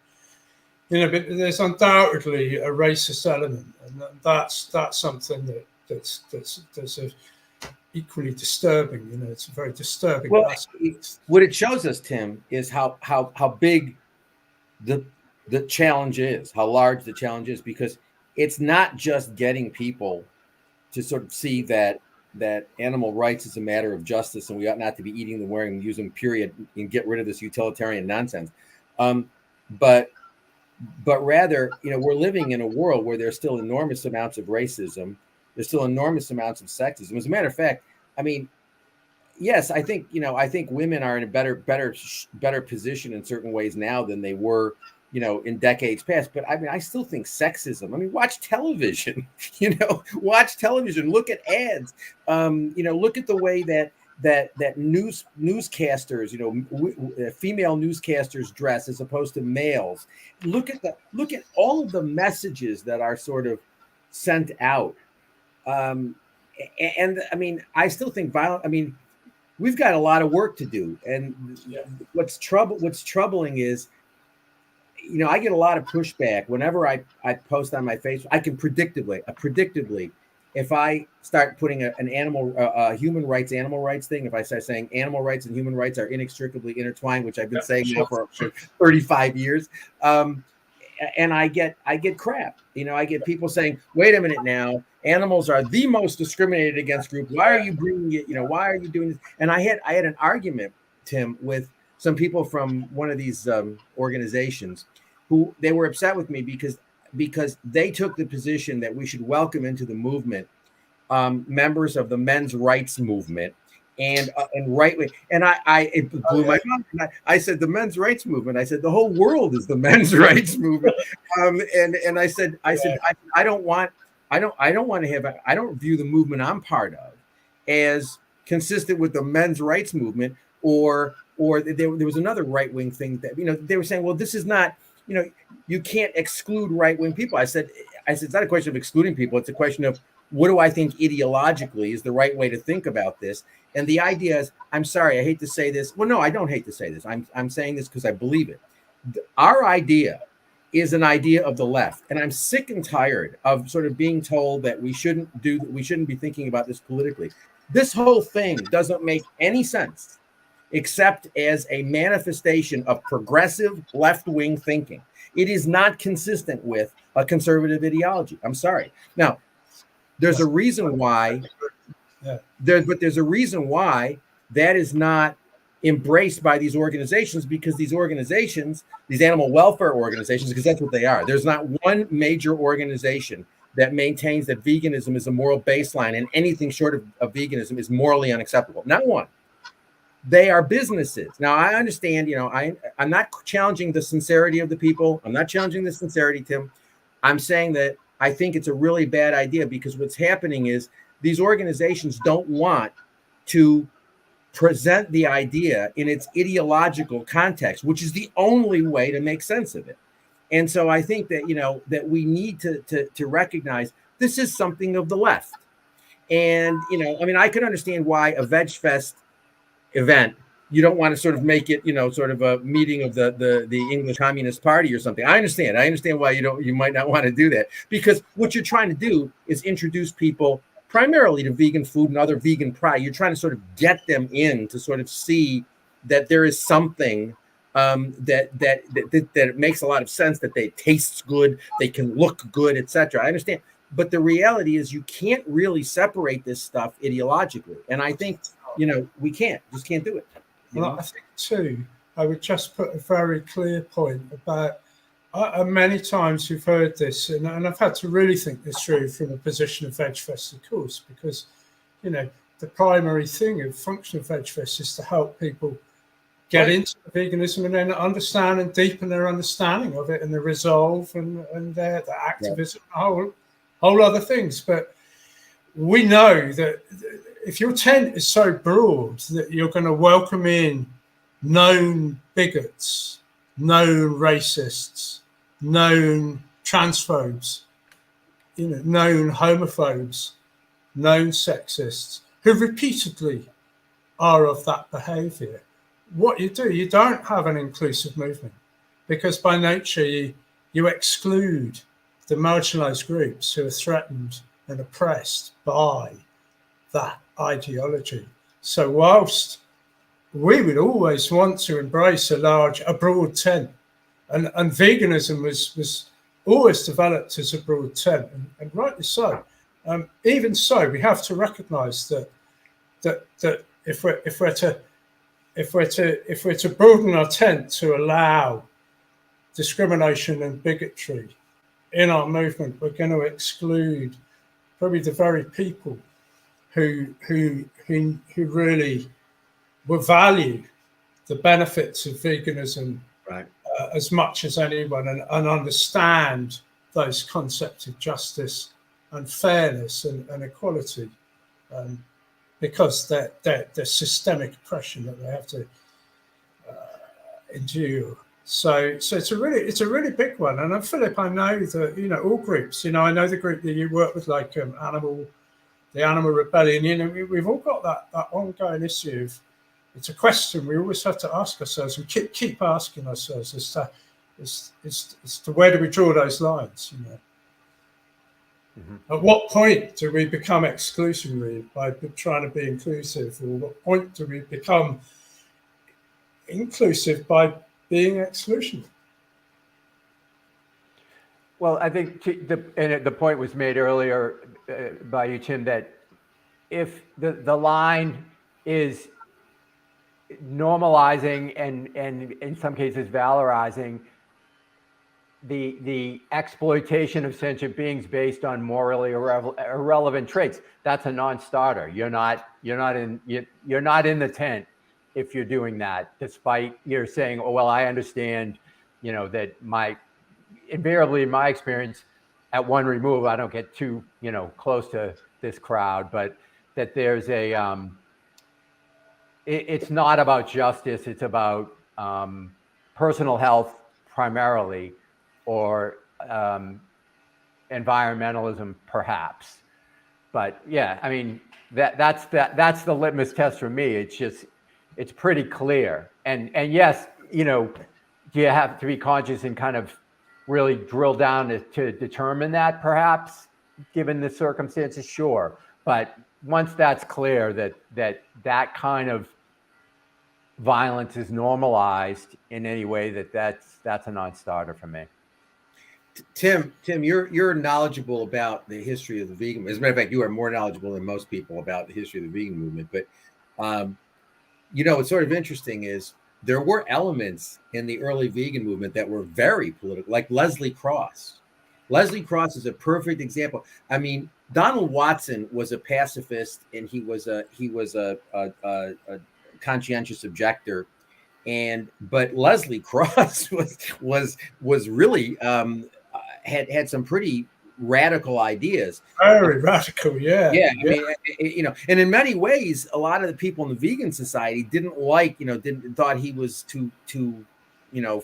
You know, but there's undoubtedly a racist element, and that's something that's equally disturbing. You know, it's a very disturbing. Well, what it shows us, Tim, is how big the challenge is, how large the challenge is, because it's not just getting people to sort of see that animal rights is a matter of justice and we ought not to be eating them, wearing them, using them, period, and get rid of this utilitarian nonsense. But rather, you know, we're living in a world where there's still enormous amounts of racism. There's still enormous amounts of sexism. As a matter of fact, I mean, yes, I think women are in a better position in certain ways now than they were, you know, in decades past. But I mean, I still think sexism. I mean, watch television. You know, watch television. Look at ads. You know, look at the way that newscasters, you know, female newscasters dress as opposed to males. Look at all of the messages that are sort of sent out. And I mean, I still think I mean, we've got a lot of work to do. And what's troubling is, you know, I get a lot of pushback whenever I post on my Facebook. I can predictably, if I start putting a human rights, animal rights thing, if I start saying animal rights and human rights are inextricably intertwined, which I've been saying now for 35 years, and I get crap. You know, I get people saying, "Wait a minute now, animals are the most discriminated against group. Why are you bringing it? You know, why are you doing this?" And I had an argument, Tim, with some people from one of these organizations who they were upset with me because they took the position that we should welcome into the movement members of the men's rights movement and right wing. And it blew my mind. I said, the men's rights movement. I said, the whole world is the men's rights movement. And I said, I don't want to have, I don't view the movement I'm part of as consistent with the men's rights movement, or there was another right wing thing that, they were saying, well, this is not, you can't exclude right wing people. I said, it's not a question of excluding people. It's a question of, what do I think ideologically is the right way to think about this? And the idea is, I'm sorry, I hate to say this. Well, no, I don't hate to say this. I'm saying this because I believe it. Our idea is an idea of the left. And I'm sick and tired of sort of being told that we shouldn't be thinking about this politically. This whole thing doesn't make any sense except as a manifestation of progressive left-wing thinking. It is not consistent with a conservative ideology. I'm sorry. Now, there's a reason why, there's a reason why that is not embraced by these organizations, because these organizations, these animal welfare organizations, because that's what they are. There's not one major organization that maintains that veganism is a moral baseline and anything short of veganism is morally unacceptable. Not one. They are businesses. Now, I understand, I'm not challenging the sincerity of the people. I'm not challenging the sincerity, Tim. I'm saying that I think it's a really bad idea, because what's happening is these organizations don't want to present the idea in its ideological context, which is the only way to make sense of it. And so I think that, that we need to recognize this is something of the left. And, I could understand why a Veg Fest event, you don't want to sort of make it, sort of a meeting of the English Communist Party or something. I understand why you might not want to do that, because what you're trying to do is introduce people primarily to vegan food and other vegan pride. You're trying to sort of get them in to sort of see that there is something that it makes a lot of sense, that they taste good, they can look good, etc. I understand. But the reality is you can't really separate this stuff ideologically. And I think, we just can't do it. Well, I think too, I would just put a very clear point about, many times we've heard this, and I've had to really think this through from a position of VegFest, of course, because, the primary thing of function of VegFest is to help people get into veganism and then understand and deepen their understanding of it and the resolve and their activism, whole other things. But we know that if your tent is so broad that you're going to welcome in known bigots, known racists, known transphobes, known homophobes, known sexists, who repeatedly are of that behavior, what you do, you don't have an inclusive movement, because by nature you exclude the marginalized groups who are threatened and oppressed by that ideology. So whilst we would always want to embrace a broad tent, and veganism was always developed as a broad tent, and rightly so. Even so, we have to recognise that if we're to broaden our tent to allow discrimination and bigotry in our movement, we're going to exclude probably the very people who really will value the benefits of veganism, right, as much as anyone, and understand those concepts of justice and fairness and equality, because they're systemic oppression that they have to endure. So it's a really big one. And Philip, I know that all groups. I know the group that you work with, like the Animal Rebellion. We've all got that ongoing issue of, it's a question we always have to ask ourselves. We keep asking ourselves as to where do we draw those lines? At what point do we become exclusionary by trying to be inclusive, or what point do we become inclusive by being exclusionary? Well, I think the point was made earlier by you, Tim, that if the line is normalizing and in some cases valorizing the exploitation of sentient beings based on morally irrelevant traits, that's a non-starter. You're not in the tent if you're doing that, despite you're saying, oh well, I understand, that invariably in my experience, at one remove, I don't get too close to this crowd, but that there's it's not about justice, it's about personal health primarily, or environmentalism perhaps. But yeah, I mean, that's the litmus test for me. It's pretty clear. And yes, do you have to be conscious and kind of really drill down to determine that, perhaps, given the circumstances? Sure. But once that's clear that kind of violence is normalized in any way, that's a non-starter for me. Tim, you're knowledgeable about the history of the vegan. As a matter of fact, you are more knowledgeable than most people about the history of the vegan movement. But what's sort of interesting is there were elements in the early vegan movement that were very political, like Leslie Cross. Leslie Cross is a perfect example. I mean, Donald Watson was a pacifist, and he was a conscientious objector, but Leslie Cross was really had some pretty radical ideas. Very radical, yeah. Yeah, I mean, and in many ways, a lot of the people in the vegan society thought he was too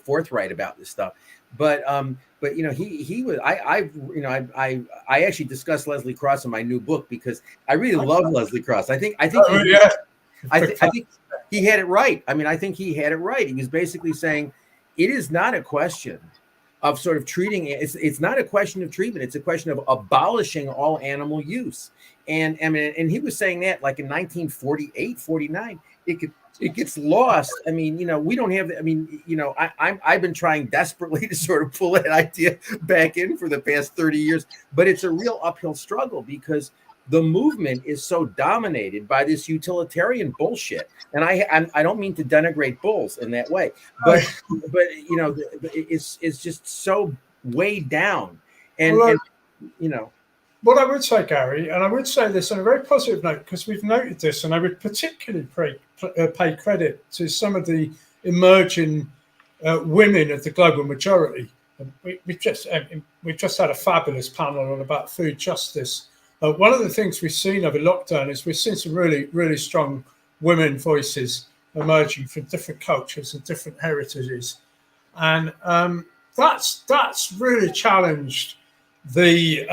forthright about this stuff. But he was. I actually discussed Leslie Cross in my new book because I really love Leslie Cross. I think he had it right. I mean, I think he had it right. He was basically saying it is not a question of sort of treating it. It's not a question of treatment. It's a question of abolishing all animal use. And I mean, and he was saying that like in 1948, 49, it gets lost. I mean, we don't have, I've been trying desperately to sort of pull that idea back in for the past 30 years, but it's a real uphill struggle because the movement is so dominated by this utilitarian bullshit. And I don't mean to denigrate bulls in that way, but it's just so weighed down. What I would say, Gary, and I would say this on a very positive note, because we've noted this, and I would particularly pay credit to some of the emerging women of the global majority. We've just had a fabulous panel on about food justice. One of the things we've seen over lockdown is we've seen some really, really strong women voices emerging from different cultures and different heritages. And that's really challenged the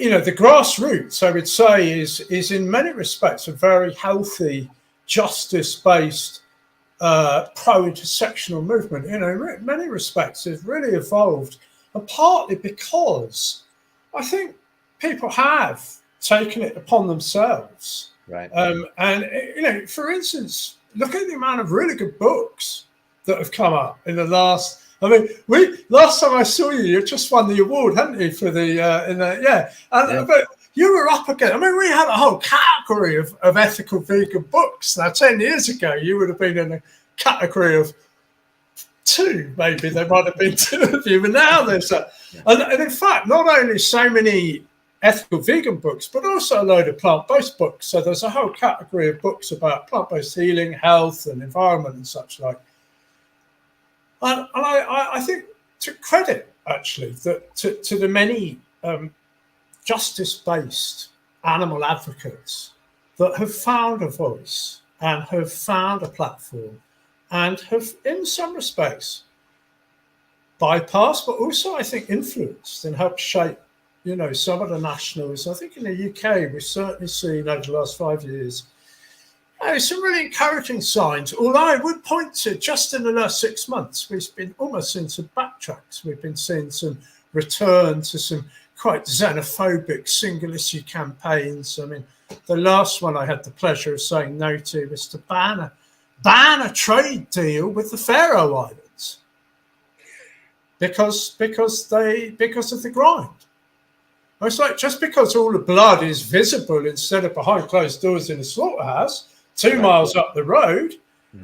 grassroots, I would say, is in many respects a very healthy, justice-based, pro-intersectional movement. In many respects, it's really evolved, and partly because I think people have taken it upon themselves. Right. And for instance, look at the amount of really good books that have come up in the last. I mean, last time I saw you just won the award, hadn't you, for but you were up again. I mean, we had a whole category of ethical vegan books. Now, 10 years ago, you would have been in a category of 2, maybe there might have been 2 of you, but now there's and in fact, not only so many ethical vegan books, but also a load of plant-based books. So there's a whole category of books about plant-based healing, health, and environment and such like. And I think to credit, actually, that to the many justice-based animal advocates that have found a voice and have found a platform and have, in some respects, bypassed, but also, I think, influenced and helped shape, some of the nationals. I think in the UK, we've certainly seen over the last 5 years, some really encouraging signs, although I would point to just in the last 6 months, we've been almost seeing some backtracks. We've been seeing some return to some quite xenophobic single issue campaigns. I mean, the last one I had the pleasure of saying no to was to ban a trade deal with the Faroe Islands because of the grind. It's like just because all the blood is visible instead of behind closed doors in a slaughterhouse 2 miles up the road,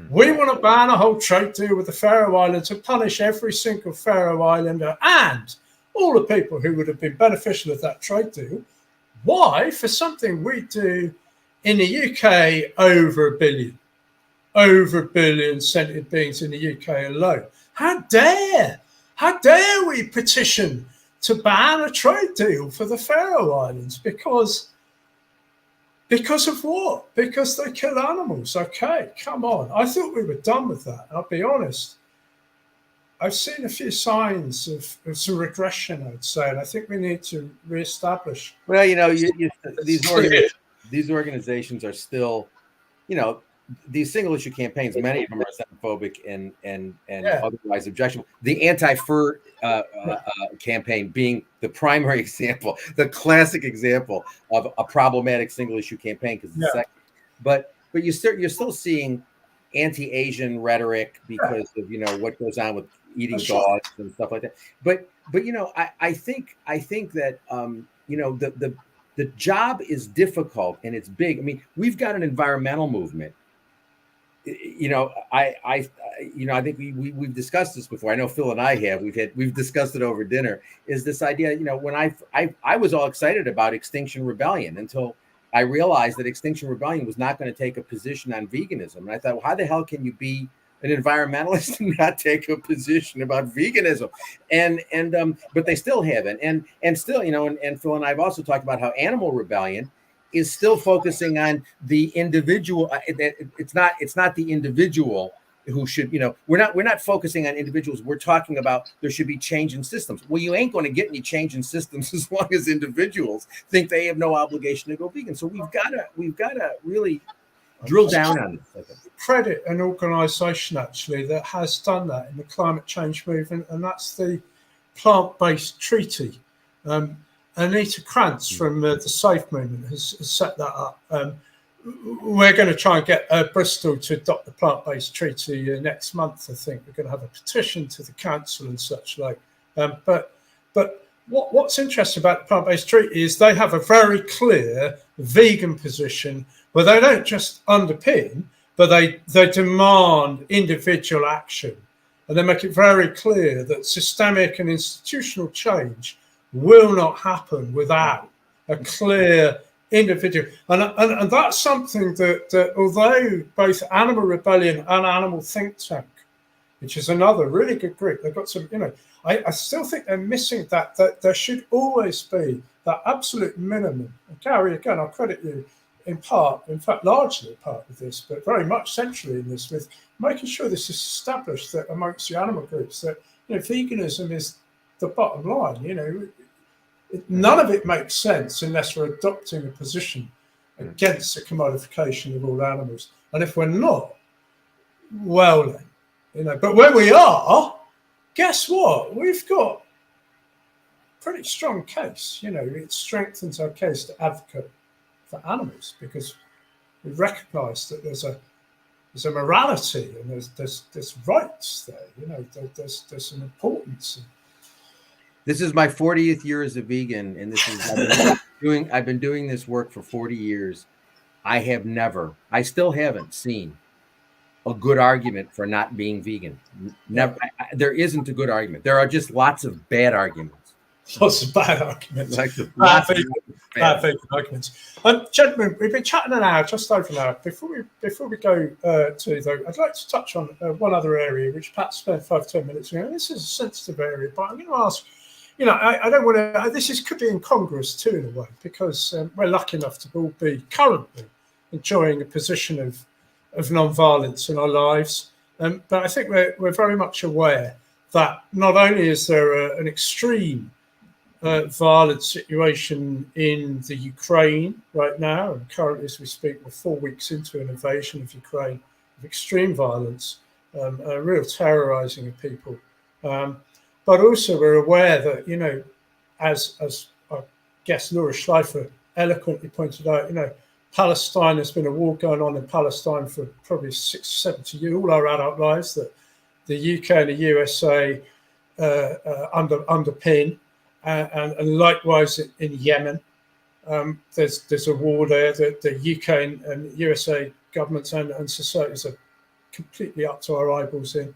We want to ban a whole trade deal with the Faroe Islands and punish every single Faroe Islander and all the people who would have been beneficial of that trade deal. Why? For something we do in the UK over a billion sentient beings in the UK alone. How dare we petition to ban a trade deal for the Faroe Islands? Because of what? Because they kill animals. Okay, come on. I thought we were done with that. I'll be honest. I've seen a few signs of some regression, I'd say, and I think we need to reestablish. Well, these organizations are still, these single issue campaigns. Many of them are xenophobic and otherwise objectionable. The anti-fur campaign being the primary example, the classic example of a problematic single issue campaign. But you're still seeing anti-Asian rhetoric because of what goes on with eating dogs and stuff like that. But I think that the job is difficult and it's big. I mean, we've got an environmental movement. I think we've discussed this before. I know Phil and I have. We've discussed it over dinner. Is this idea? When I was all excited about Extinction Rebellion until I realized that Extinction Rebellion was not going to take a position on veganism, and I thought, well, how the hell can you be an environmentalist and not take a position about veganism? But they still haven't. And still, and Phil and I have also talked about how Animal Rebellion is still focusing on the individual. It's not the individual who should, we're not focusing on individuals. We're talking about there should be change in systems. Well, you ain't going to get any change in systems as long as individuals think they have no obligation to go vegan. So we've got to really drill down on this. Credit an organization actually that has done that in the climate change movement, and that's the Plant-Based Treaty. Anita Krantz from the SAFE movement has set that up. We're going to try and get Bristol to adopt the Plant-Based Treaty next month. I think we're going to have a petition to the council and such like. But what's interesting about the Plant-Based Treaty is they have a very clear vegan position where they don't just underpin, but they demand individual action, and they make it very clear that systemic and institutional change will not happen without a clear individual. And that's something that although both Animal Rebellion and Animal Think Tank, which is another really good group, they've got some, I still think they're missing that there should always be that absolute minimum. And Gary, again, I'll credit you in part, in fact, largely a part of this, but very much centrally in this, with making sure this is established that amongst the animal groups that veganism is the bottom line. None of it makes sense unless we're adopting a position against the commodification of all animals. And if we're not, well then, but when we are, guess what? We've got a pretty strong case. It strengthens our case to advocate for animals because we recognise that there's a morality and there's rights there. There's some importance. This is my 40th year as a vegan, and I've been doing this work for 40 years. I still haven't seen a good argument for not being vegan. Never. There isn't a good argument. There are just lots of bad arguments. Lots of bad arguments. Bad vegan arguments. Gentlemen, we've been chatting an hour, just over an hour. Before we go I'd like to touch on one other area, which Pat spent 5-10 minutes ago. This is a sensitive area, but I'm going to ask. I don't want to. This could be incongruous too, in a way, because we're lucky enough to all be currently enjoying a position of non-violence in our lives. But I think we're very much aware that not only is there an extreme violent situation in the Ukraine right now, and currently as we speak, we're 4 weeks into an invasion of Ukraine of extreme violence, a real terrorizing of people. But also we're aware that, as our guest Laura Schleifer eloquently pointed out, Palestine, there's been a war going on in Palestine for probably 60-70 years, all our adult lives, that the UK and the USA underpin, and likewise in Yemen. There's a war there that the UK and USA governments and societies are completely up to our eyeballs in.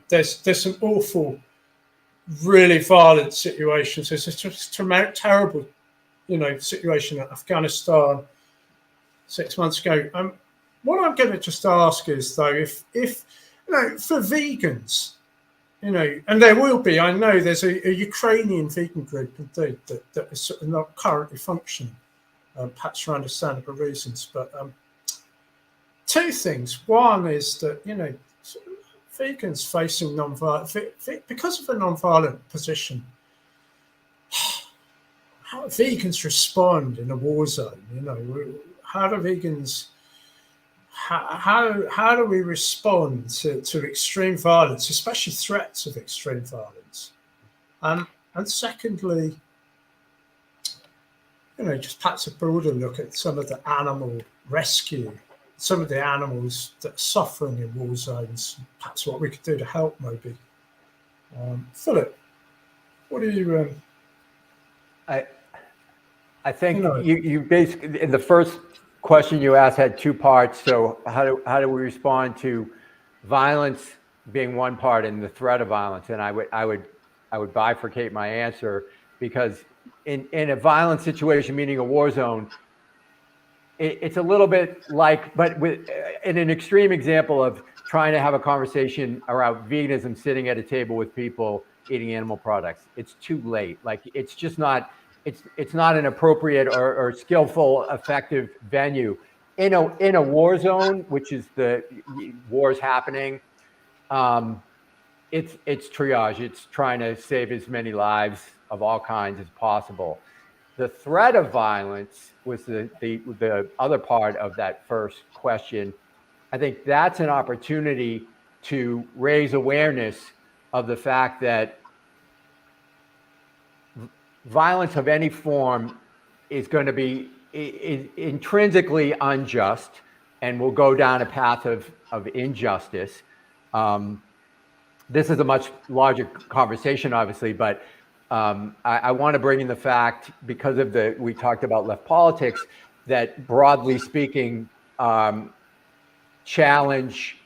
There's some awful, really violent situations. There's a terrible, situation in Afghanistan 6 months ago. What I'm going to just ask is, though, if for vegans, and there will be, I know there's a Ukrainian vegan group indeed that is sort of not currently functioning, perhaps for understandable reasons. But two things. One is that, vegans facing non-violent, because of a non-violent position, how vegans respond in a war zone. How do vegans, how do we respond to extreme violence, especially threats of extreme violence? And secondly, just perhaps a broader look at some of the animal rescue, some of the animals that are suffering in war zones, perhaps what we could do to help, maybe. Philip, what do you... I think you basically, in the first question you asked had two parts. So how do we respond to violence being one part and the threat of violence? And I would bifurcate my answer, because in a violent situation, meaning a war zone, it's a little bit like, but in an extreme example of trying to have a conversation around veganism, sitting at a table with people eating animal products. It's too late. Like, it's just not. It's not an appropriate or skillful, effective venue. In a war zone, which is the wars happening, it's triage. It's trying to save as many lives of all kinds as possible. The threat of violence was the other part of that first question. I think that's an opportunity to raise awareness of the fact that violence of any form is going to be intrinsically unjust and will go down a path of injustice. This is a much larger conversation, obviously, but I want to bring in the fact, because of we talked about left politics, that broadly speaking, challenge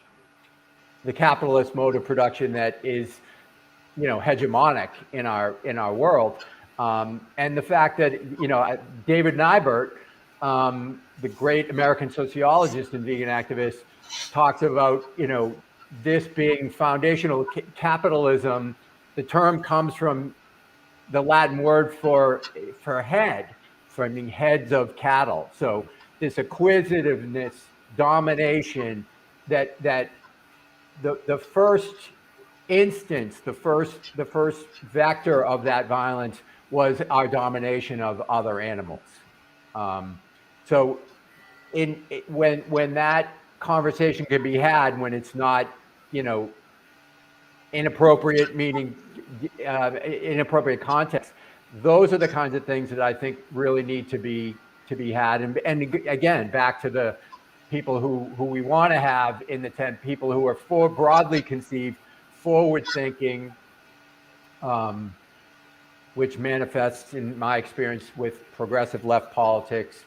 the capitalist mode of production that is, hegemonic in our world. And the fact that, David Nybert, the great American sociologist and vegan activist, talks about, this being foundational capitalism. The term comes from the Latin word for head, from heads of cattle. So this acquisitiveness, domination, that the first instance, the first vector of that violence was our domination of other animals. So when that conversation can be had, when it's not, inappropriate, meaning inappropriate context, those are the kinds of things that I think really need to be had. And again, back to the people who we want to have in the tent, people who are broadly conceived, forward-thinking, which manifests, in my experience, with progressive left politics,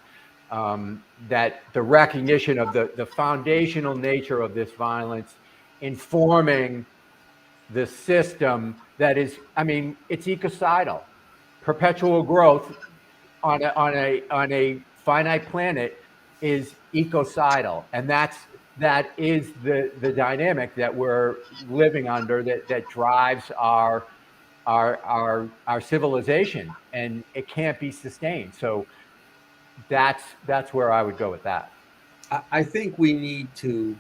that the recognition of the foundational nature of this violence informing the system that is, it's ecocidal. Perpetual growth on a finite planet is ecocidal, and that is the dynamic that we're living under, that drives our civilization, and it can't be sustained. So that's where I would go with that. I think we need to,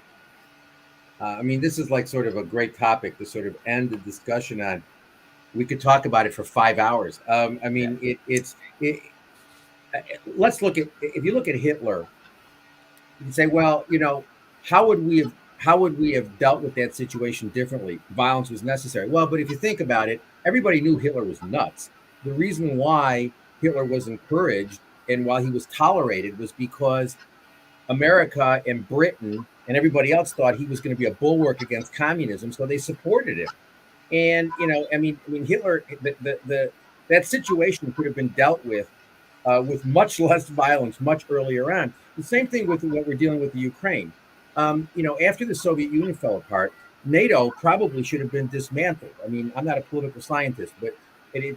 this is like sort of a great topic to sort of end the discussion on. We could talk about it for 5 hours. Let's look at, if you look at Hitler, you can say, well, how would we have dealt with that situation differently? Violence was necessary. Well, but if you think about it, everybody knew Hitler was nuts. The reason why Hitler was encouraged and why he was tolerated was because America and Britain and everybody else thought he was going to be a bulwark against communism, so they supported him. And Hitler, that situation could have been dealt with much less violence much earlier on. The same thing with what we're dealing with the Ukraine. After the Soviet Union fell apart, NATO probably should have been dismantled. I mean, I'm not a political scientist, but a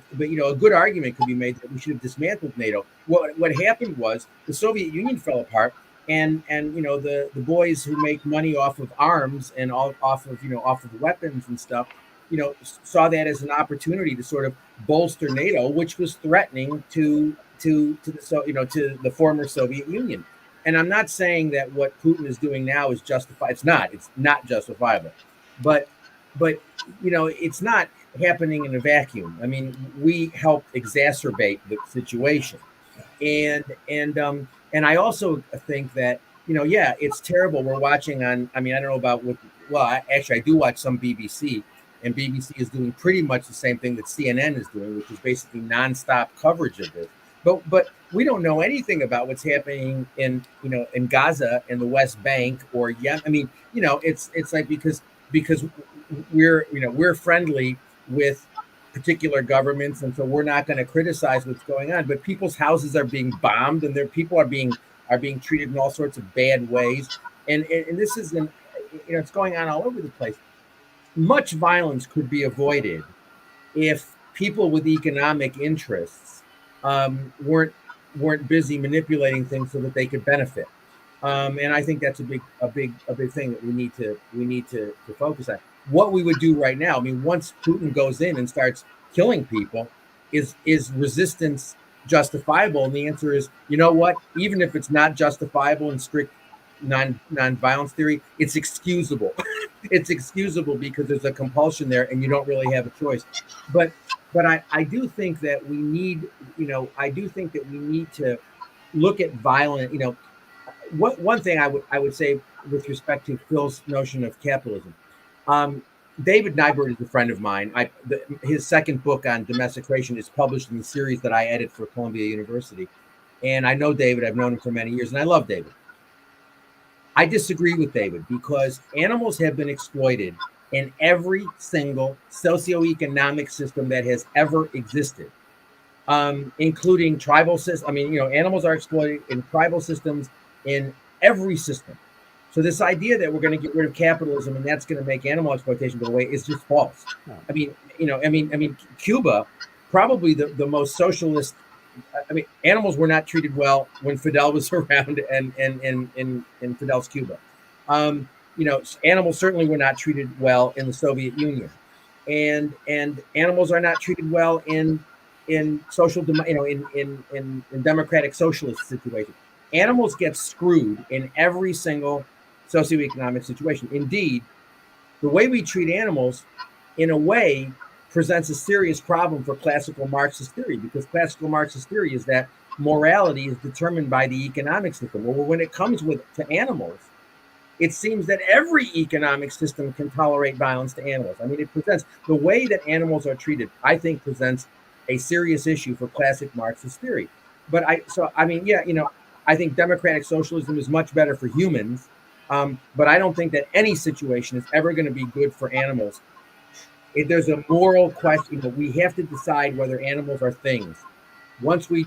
good argument could be made that we should have dismantled NATO. What happened was the Soviet Union fell apart, and the boys who make money off of arms and off of weapons and stuff, saw that as an opportunity to sort of bolster NATO, which was threatening to the former Soviet Union. And I'm not saying that what Putin is doing now is justified. It's not. It's not justifiable. But it's not happening in a vacuum. I mean, we helped exacerbate the situation, and I also think that it's terrible. We're watching on. I mean, I don't know about what. Well, I do watch some BBC, and BBC is doing pretty much the same thing that CNN is doing, which is basically nonstop coverage of this. But we don't know anything about what's happening in Gaza and the West Bank or Yemen. I mean, it's like because we're friendly with particular governments, and so we're not going to criticize what's going on. But people's houses are being bombed, and their people are being treated in all sorts of bad ways, and this is it's going on all over the place. Much violence could be avoided if people with economic interests weren't busy manipulating things so that they could benefit. And I think that's a big thing that we need to focus on. What we would do right now, I mean, once Putin goes in and starts killing people, is resistance justifiable? And the answer is, you know what? Even if it's not justifiable in strict non-violence theory, it's excusable. It's excusable because there's a compulsion there, and you don't really have a choice. But I do think that we need, to look at violent, one thing I would say with respect to Phil's notion of capitalism. David Nybert is a friend of mine. His second book on domestication is published in the series that I edit for Columbia University. And I know David, I've known him for many years, and I love David. I disagree with David because animals have been exploited in every single socioeconomic system that has ever existed, including tribal systems. I mean, animals are exploited in tribal systems, in every system. So this idea that we're going to get rid of capitalism and that's going to make animal exploitation go away is just false. No. I mean, Cuba, probably the most socialist. I mean, animals were not treated well when Fidel was around and in Fidel's Cuba. Animals certainly were not treated well in the Soviet Union, and animals are not treated well in social, in democratic socialist situations. Animals get screwed in every single socioeconomic situation. Indeed, the way we treat animals, in a way, presents a serious problem for classical Marxist theory, because classical Marxist theory is that morality is determined by the economic system. Well, when it comes to animals, it seems that every economic system can tolerate violence to animals. I mean, it presents the way that animals are treated, I think, presents a serious issue for classic Marxist theory. But I think democratic socialism is much better for humans, but I don't think that any situation is ever going to be good for animals. If there's a moral question, we have to decide whether animals are things. Once we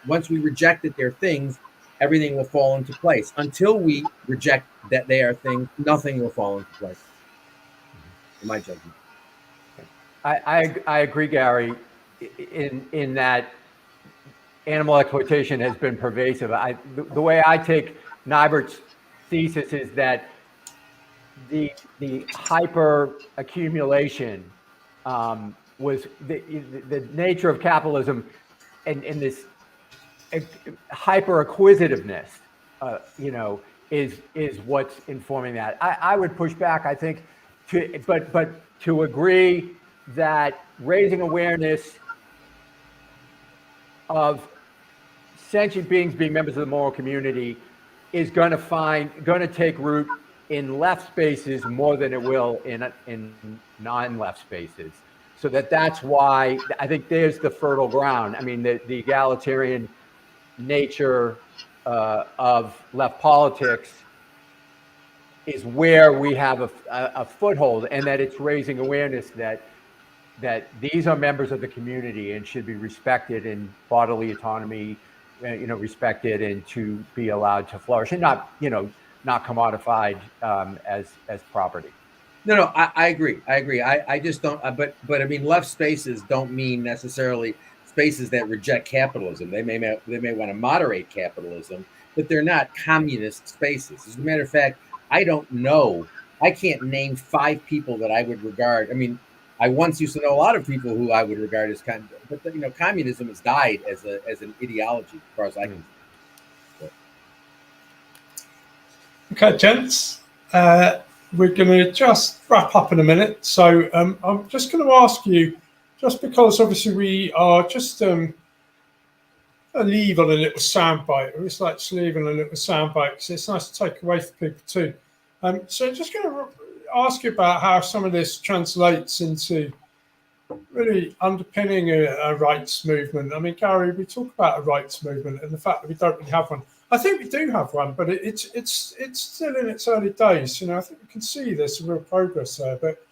reject that they're things, everything will fall into place. Until we reject that they are things, nothing will fall into place. In my judgment. I agree, Gary, in that animal exploitation has been pervasive. The way I take Nybert's thesis is that the hyper accumulation was the nature of capitalism, and this hyper acquisitiveness, is what's informing that. I would push back, I think, but to agree that raising awareness of sentient beings being members of the moral community is going to take root in left spaces more than it will in non-left spaces. So that's why I think there's the fertile ground. I mean, the egalitarian nature of left politics is where we have a foothold, and that it's raising awareness that these are members of the community and should be respected in bodily autonomy, respected and to be allowed to flourish, and not, not commodified as property. No, I agree. I just don't. But I mean, left spaces don't mean necessarily spaces that reject capitalism. They may want to moderate capitalism, but they're not communist spaces. As a matter of fact, I don't know. I can't name 5 people that I would regard. I mean, I once used to know a lot of people who I would regard as but communism has died as an ideology, as far as I can. Okay, gents. We're going to just wrap up in a minute. So I'm just going to ask you, just because obviously we are just leave on a little soundbite. We just like to leave on a little soundbite because it's nice to take away for people too. So just going to ask you about how some of this translates into really underpinning a rights movement. I mean, Gary, we talk about a rights movement and the fact that we don't really have one. I think we do have one, but it's still in its early days. I think we can see there's some real progress there. But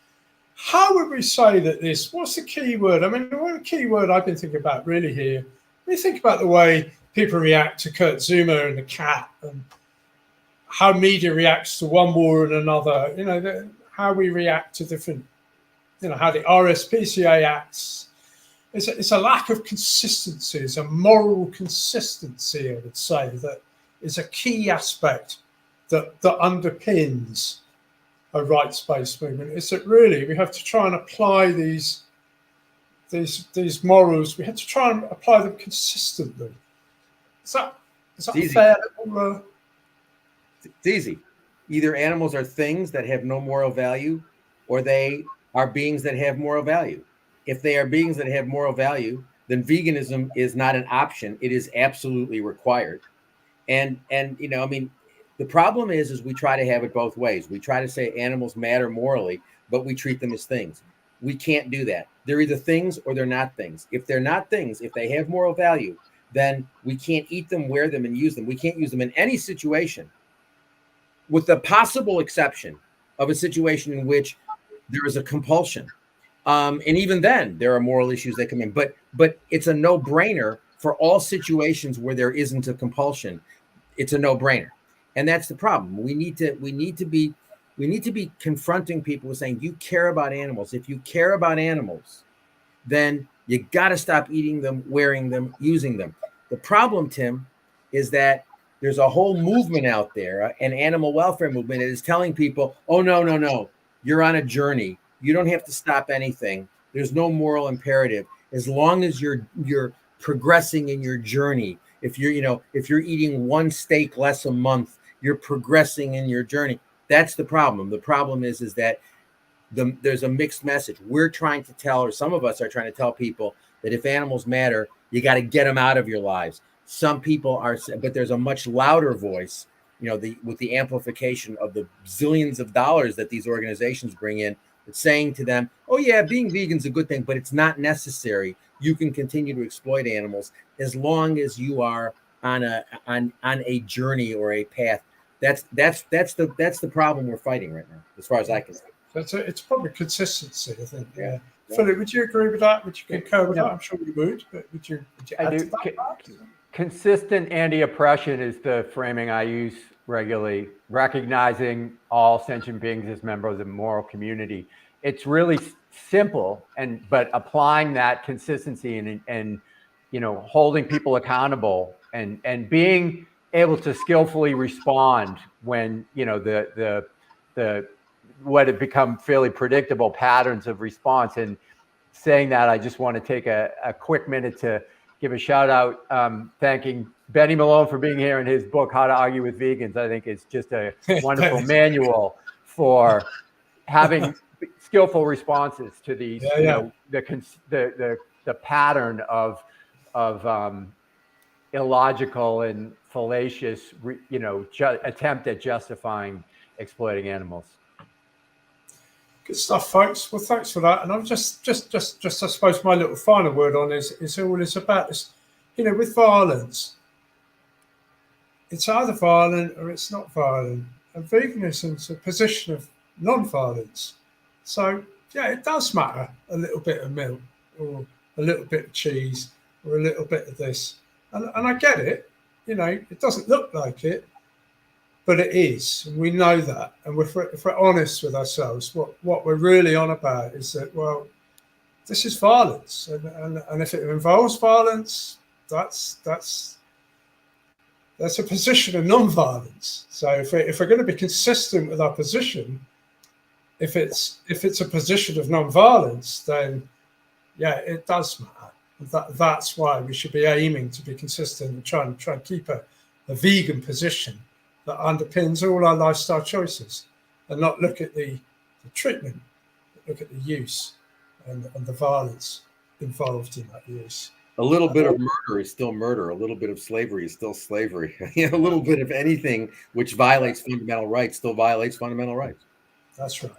how would we say that what's the key word? I mean, the one key word I've been thinking about really here, when you think about the way people react to Kurt Zouma and the cat, and how media reacts to one war and another, how we react to different, how the RSPCA acts. It's a lack of consistency. It's a moral consistency, I would say, that is a key aspect that underpins a rights-based movement. Is that really we have to try and apply these morals. We have to try and apply them consistently. Is that fair? It's easy. Either animals are things that have no moral value, or they are beings that have moral value. If they are beings that have moral value, then veganism is not an option. It is absolutely required. And I mean, the problem is we try to have it both ways. We try to say animals matter morally, but we treat them as things. We can't do that. They're either things or they're not things. If they're not things, if they have moral value, then we can't eat them, wear them, and use them. We can't use them in any situation, with the possible exception of a situation in which there is a compulsion. And even then, there are moral issues that come in. But it's a no-brainer for all situations where there isn't a compulsion. It's a no-brainer, and that's the problem. We need to be confronting people with saying, you care about animals. If you care about animals, then you got to stop eating them, wearing them, using them. The problem, Tim, is that there's a whole movement out there, an animal welfare movement, that is telling people, oh, no, you're on a journey. You don't have to stop anything. There's no moral imperative. As long as you're progressing in your journey, if you're eating 1 steak less a month, you're progressing in your journey. That's the problem. The problem is that there's a mixed message. We're trying to tell, or some of us are trying to tell people, that if animals matter, you got to get them out of your lives. Some people are, but there's a much louder voice, with the amplification of the zillions of dollars that these organizations bring in, that's saying to them, oh yeah, being vegan is a good thing, but it's not necessary. You can continue to exploit animals as long as you are on a journey or a path. That's the problem we're fighting right now, as far as I can see. It's probably consistency, I think. Yeah. Philip, would you agree with that? Would you concur with that? I'm sure you would, but would you add to that? Consistent anti-oppression is the framing I use regularly, recognizing all sentient beings as members of the moral community. It's really simple, but applying that consistency and holding people accountable and being able to skillfully respond when the what had become fairly predictable patterns of response. And saying that, I just want to take a quick minute to give a shout out, thanking Benny Malone for being here, and his book, How to Argue with Vegans. I think it's just a wonderful manual for having skillful responses to these, the pattern of illogical and fallacious, attempt at justifying exploiting animals. Good stuff, folks. Well, thanks for that. And I'm just I suppose my little final word on is all it's about this, with violence. It's either violent or it's not violent. And veganism's a position of non-violence. So, it does matter a little bit of milk or a little bit of cheese or a little bit of this. And I get it. It doesn't look like it. but it is. And we know that. And if we're honest with ourselves, what we're really on about is that, well, this is violence. And if it involves violence, that's a position of non-violence. So if we're going to be consistent with our position, if it's a position of non-violence, then yeah, it does matter. That's why we should be aiming to be consistent and try and keep a vegan position that underpins all our lifestyle choices, and not look at the treatment, but look at the use and the violence involved in that use. A little bit of murder is still murder. A little bit of slavery is still slavery. A little bit of anything which violates fundamental rights still violates fundamental rights. That's right.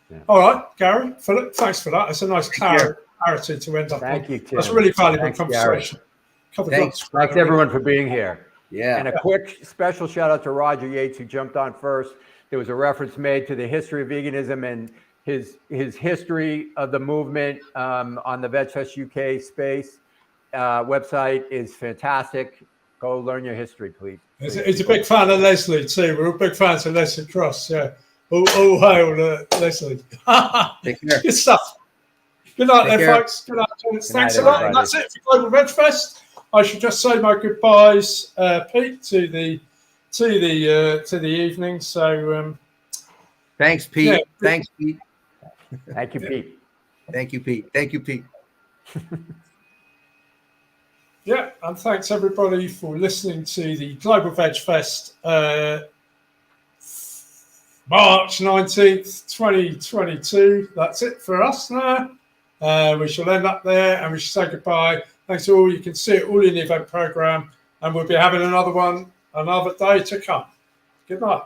Yeah. All right, Gary, Philip, thanks for that. It's a nice clarity to end up on. Thank you, Tim. That's a really valuable Thanks, conversation. Thanks everyone for being here. Yeah. And a quick special shout out to Roger Yates, who jumped on first. There was a reference made to the history of veganism, and his history of the movement on the VegFest UK space website is fantastic. Go learn your history, please. He's a big fan of Leslie too. We're all big fans of Leslie Cross. Yeah. Oh, hail Leslie. Take care. Good stuff. Good night, Take then, care. folks. Good night. Thanks night, a lot. everybody. And that's it for Global Veg Fest. I should just say my goodbyes, Pete, to the evening. So Thanks, Pete. Yeah. Thanks, Pete. Thank you, Pete. Thank you, Pete. Thank you, Pete. yeah, and thanks everybody for listening to the Global Veg Fest, March 19th, 2022. That's it for us now. We shall end up there and we shall say goodbye. Thanks to all. You can see it all in the event program, and we'll be having another one another day to come. Good night.